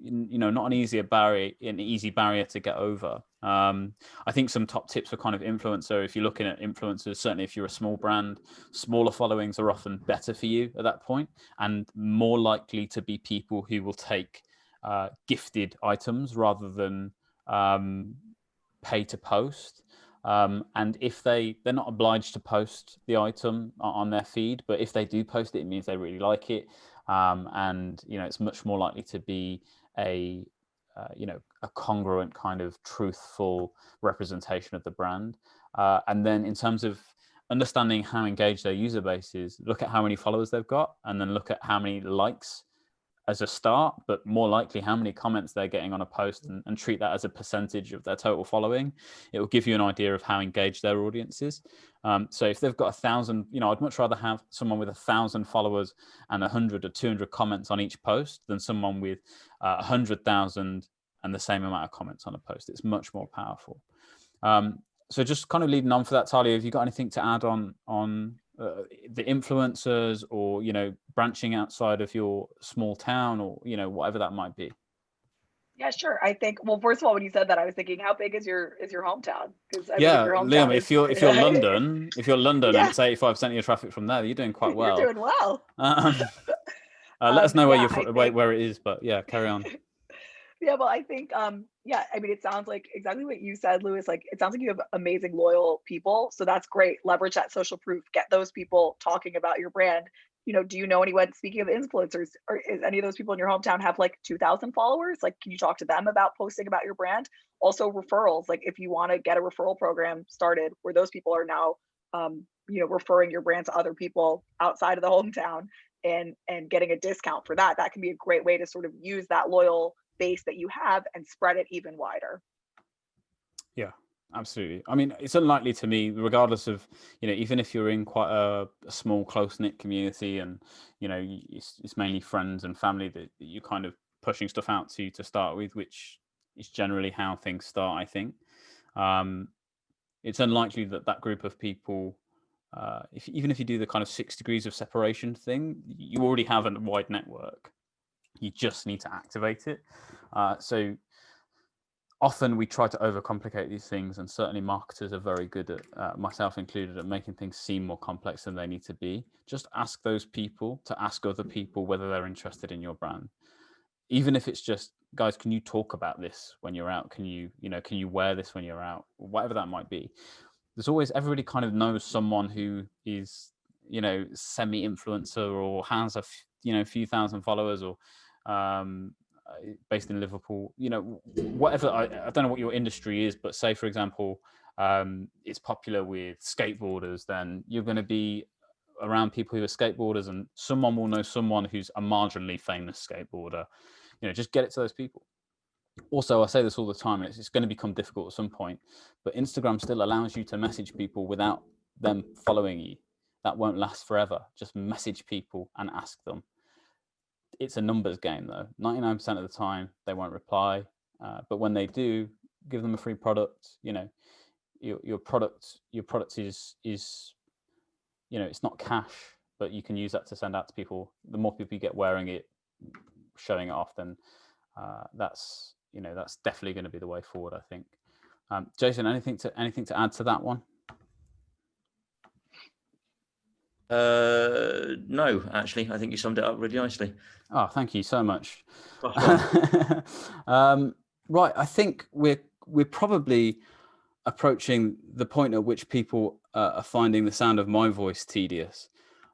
not an easy barrier to get over. I think some top tips for kind of influencer, if you're looking at influencers, certainly if you're a small brand, smaller followings are often better for you at that point, and more likely to be people who will take gifted items rather than pay to post. And if they're not obliged to post the item on their feed, but if they do post it, it means they really like it. And it's much more likely to be a congruent kind of truthful representation of the brand. And then in terms of understanding how engaged their user base is, look at how many followers they've got, and then look at how many likes as a start, but more likely how many comments they're getting on a post, and treat that as a percentage of their total following. It will give you an idea of how engaged their audience is. So if they've got 1,000, I'd much rather have someone with 1,000 followers and 100 or 200 comments on each post than someone with 100,000 and the same amount of comments on a post. It's much more powerful. So just kind of leading on for that, Talia, have you got anything to add on the influencers, or branching outside of your small town, or whatever that might be? Yeah, sure. I think, well, first of all, when you said that, I was thinking, how big is your hometown? Because I believe Yeah, your Liam, hometown is. if you're London, and Yeah, it's 85% of your traffic from there, you're doing quite you're well. doing well. Let us know Yeah, where it is, but yeah, carry on. Yeah, well, I think, yeah, I mean, it sounds like exactly what you said, Lewis. Like, it sounds like you have amazing, loyal people. So that's great. Leverage that social proof. Get those people talking about your brand. Do you know anyone, speaking of influencers, or is any of those people in your hometown have like 2,000 followers? Like, can you talk to them about posting about your brand? Also, referrals. Like, if you want to get a referral program started where those people are now, referring your brand to other people outside of the hometown and getting a discount for that, that can be a great way to sort of use that loyal base that you have and spread it even wider. Yeah, absolutely. I mean, it's unlikely to me, regardless of, even if you're in quite a small, close-knit community and, it's mainly friends and family that you're kind of pushing stuff out to start with, which is generally how things start, I think. It's unlikely that group of people, even if you do the kind of 6 degrees of separation thing, you already have a wide network. You just need to activate it. So often we try to overcomplicate these things, and certainly marketers are very good at, myself included, at making things seem more complex than they need to be. Just ask those people to ask other people whether they're interested in your brand. Even if it's just, guys, can you talk about this when you're out? Can you wear this when you're out? Whatever that might be. There's always, everybody kind of knows someone who is, semi-influencer or has a few thousand followers, or based in Liverpool, whatever. I don't know what your industry is, but say, for example, it's popular with skateboarders, then you're going to be around people who are skateboarders, and someone will know someone who's a marginally famous skateboarder. Just get it to those people. Also, I say this all the time, and it's going to become difficult at some point, but Instagram still allows you to message people without them following you. That won't last forever. Just message people and ask them. It's a numbers game, though. 99% of the time, they won't reply. But when they do, give them a free product. Your product is it's not cash, but you can use that to send out to people. The more people you get wearing it, showing it off, then that's definitely going to be the way forward, I think. Jason, anything to add to that one? No, actually, I think you summed it up really nicely. Oh, thank you so much. Right, I think we're probably approaching the point at which people are finding the sound of my voice tedious.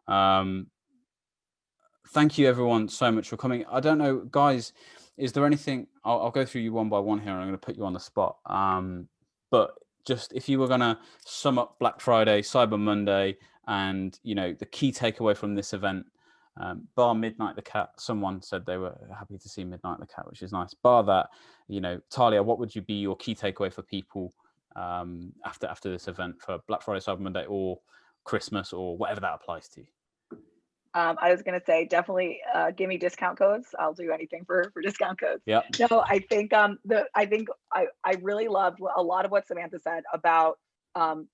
Thank you, everyone, so much for coming. I don't know, guys, is there anything? I'll go through you one by one here. I'm going to put you on the spot. But just if you were going to sum up Black Friday, Cyber Monday, and the key takeaway from this event, bar Midnight the Cat. Someone said they were happy to see Midnight the Cat, which is nice. Bar that, Talia, what would be your key takeaway for people after this event for Black Friday, Cyber Monday, or Christmas, or whatever that applies to? I was going to say, definitely give me discount codes. I'll do anything for discount codes. Yeah. No, I think I really loved a lot of what Samantha said about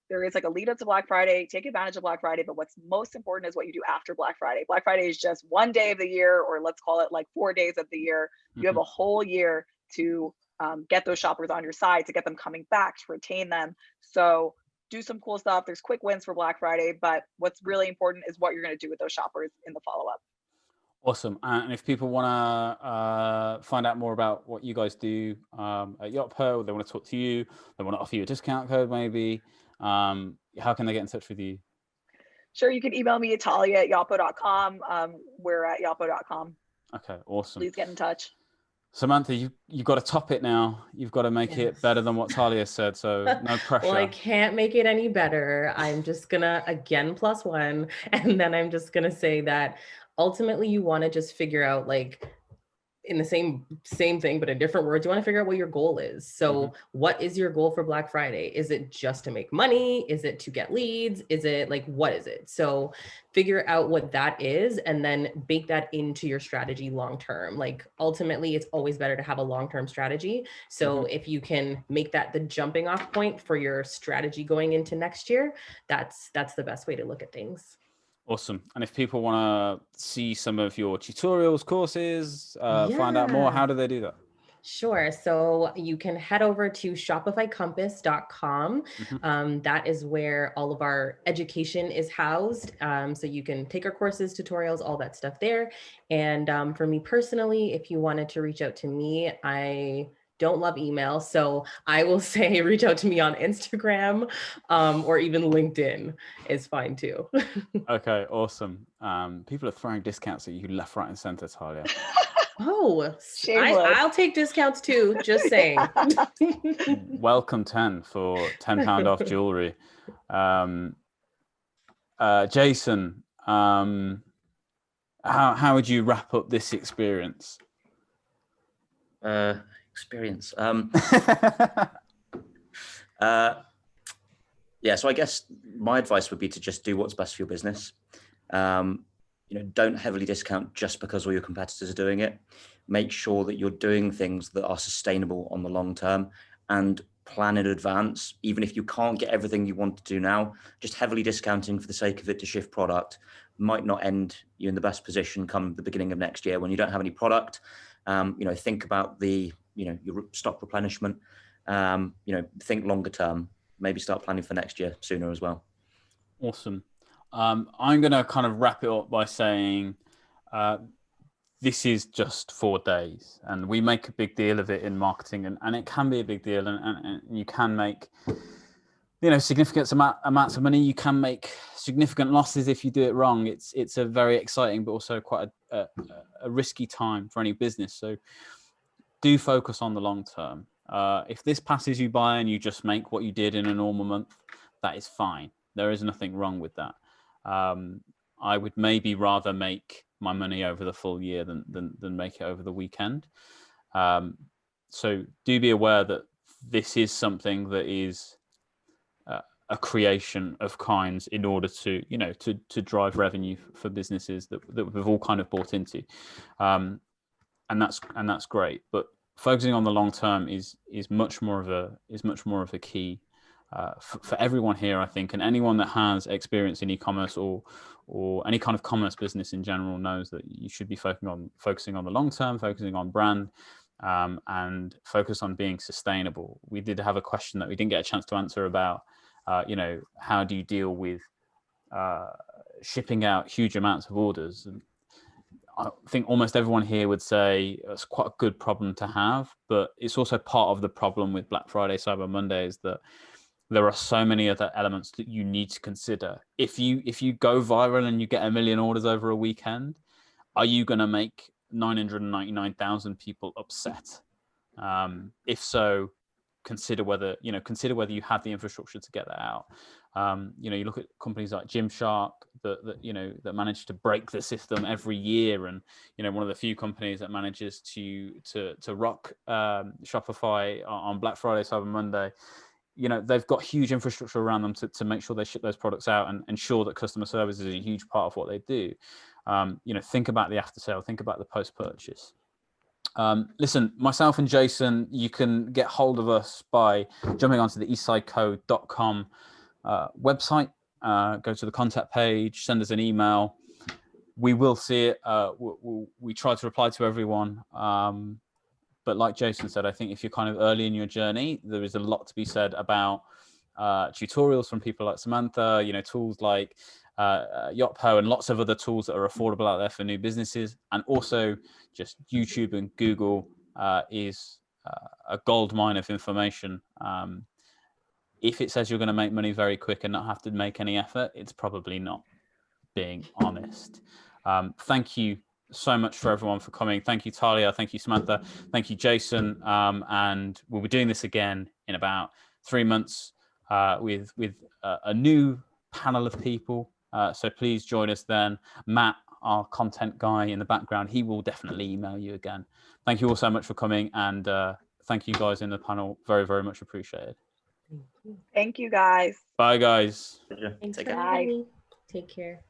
there is like a lead up to Black Friday. Take advantage of Black Friday, but what's most important is what you do after Black Friday. Black Friday is just one day of the year, or let's call it like 4 days of the year. You have a whole year to get those shoppers on your side, to get them coming back, to retain them. So do some cool stuff. There's quick wins for Black Friday, but what's really important is what you're going to do with those shoppers in the follow-up. Awesome. And if people want to find out more about what you guys do at Yotpo, they want to talk to you, they want to offer you a discount code maybe, how can they get in touch with you? Sure, you can email me at talia@yotpo.com. We're at yotpo.com. Okay, awesome. Please get in touch. Samantha, you've got to top it now. You've got to make it better than what Talia said, so no pressure. Well, I can't make it any better. I'm just gonna, again, +1. And then I'm just gonna say that ultimately you want to just figure out, like, in the same thing, but in different words, you want to figure out what your goal is. So what is your goal for Black Friday? Is it just to make money? Is it to get leads? Is it like, what is it? So figure out what that is, and then bake that into your strategy long-term. Like, ultimately, it's always better to have a long-term strategy. So if you can make that the jumping off point for your strategy going into next year, that's the best way to look at things. Awesome. And if people want to see some of your tutorials, courses, find out more, how do they do that? Sure. So you can head over to shopifycompass.com. That is where all of our education is housed. So you can take our courses, tutorials, all that stuff there. And for me personally, if you wanted to reach out to me, I don't love email. So I will say reach out to me on Instagram or even LinkedIn is fine too. Okay, awesome. People are throwing discounts at you left, right, and center, Talia. Oh, Shameless. I'll take discounts too, just saying. Welcome 10 for £10 off jewelry. Jason, how would you wrap up this experience? Experience. Yeah, so I guess my advice would be to just do what's best for your business. Don't heavily discount just because all your competitors are doing it. Make sure that you're doing things that are sustainable on the long term, and plan in advance. Even if you can't get everything you want to do now, just heavily discounting for the sake of it to shift product might not end you in the best position come the beginning of next year when you don't have any product. Think about your stock replenishment. Think longer term. Maybe start planning for next year sooner as well. Awesome. I'm going to kind of wrap it up by saying this is just 4 days, and we make a big deal of it in marketing, and it can be a big deal, and you can make significant amounts of money. You can make significant losses if you do it wrong. It's a very exciting but also quite a risky time for any business. So do focus on the long term. If this passes you by and you just make what you did in a normal month, that is fine. There is nothing wrong with that. I would maybe rather make my money over the full year than make it over the weekend. So do be aware that this is something that is a creation of kinds in order to drive revenue for businesses that we've all kind of bought into, and that's great. But focusing on the long term is much more of a key for everyone here, I think, and anyone that has experience in e-commerce or any kind of commerce business in general knows that you should be focusing on the long term, focusing on brand, and focus on being sustainable. We did have a question that we didn't get a chance to answer about, how do you deal with shipping out huge amounts of orders? And I think almost everyone here would say it's quite a good problem to have, but it's also part of the problem with Black Friday, Cyber Monday, is that there are so many other elements that you need to consider. If you go viral and you get 1 million orders over a weekend, are you going to make 999,000 people upset? If so, consider whether you have the infrastructure to get that out. You look at companies like Gymshark that manage to break the system every year, and one of the few companies that manages to rock Shopify on Black Friday, Cyber Monday. They've got huge infrastructure around them to make sure they ship those products out and ensure that customer service is a huge part of what they do. Think about the after sale, think about the post purchase. Listen, myself and Jason, you can get hold of us by jumping onto the eastsideco.com website. Go to the contact page, send us an email. We will see it. We try to reply to everyone. But like Jason said, I think if you're kind of early in your journey, there is a lot to be said about tutorials from people like Samantha, tools like Yotpo and lots of other tools that are affordable out there for new businesses. And also just YouTube and Google is a gold mine of information. If it says you're going to make money very quick and not have to make any effort, it's probably not being honest. Thank you so much for everyone for coming. Thank you, Talia. Thank you, Samantha. Thank you, Jason. And we'll be doing this again in about 3 months with a new panel of people. So please join us then. Matt, our content guy in the background, he will definitely email you again. Thank you all so much for coming, and thank you guys in the panel. Very, very much appreciated. Thank you, guys. Bye, guys. Thanks Take for care. having me. Take care.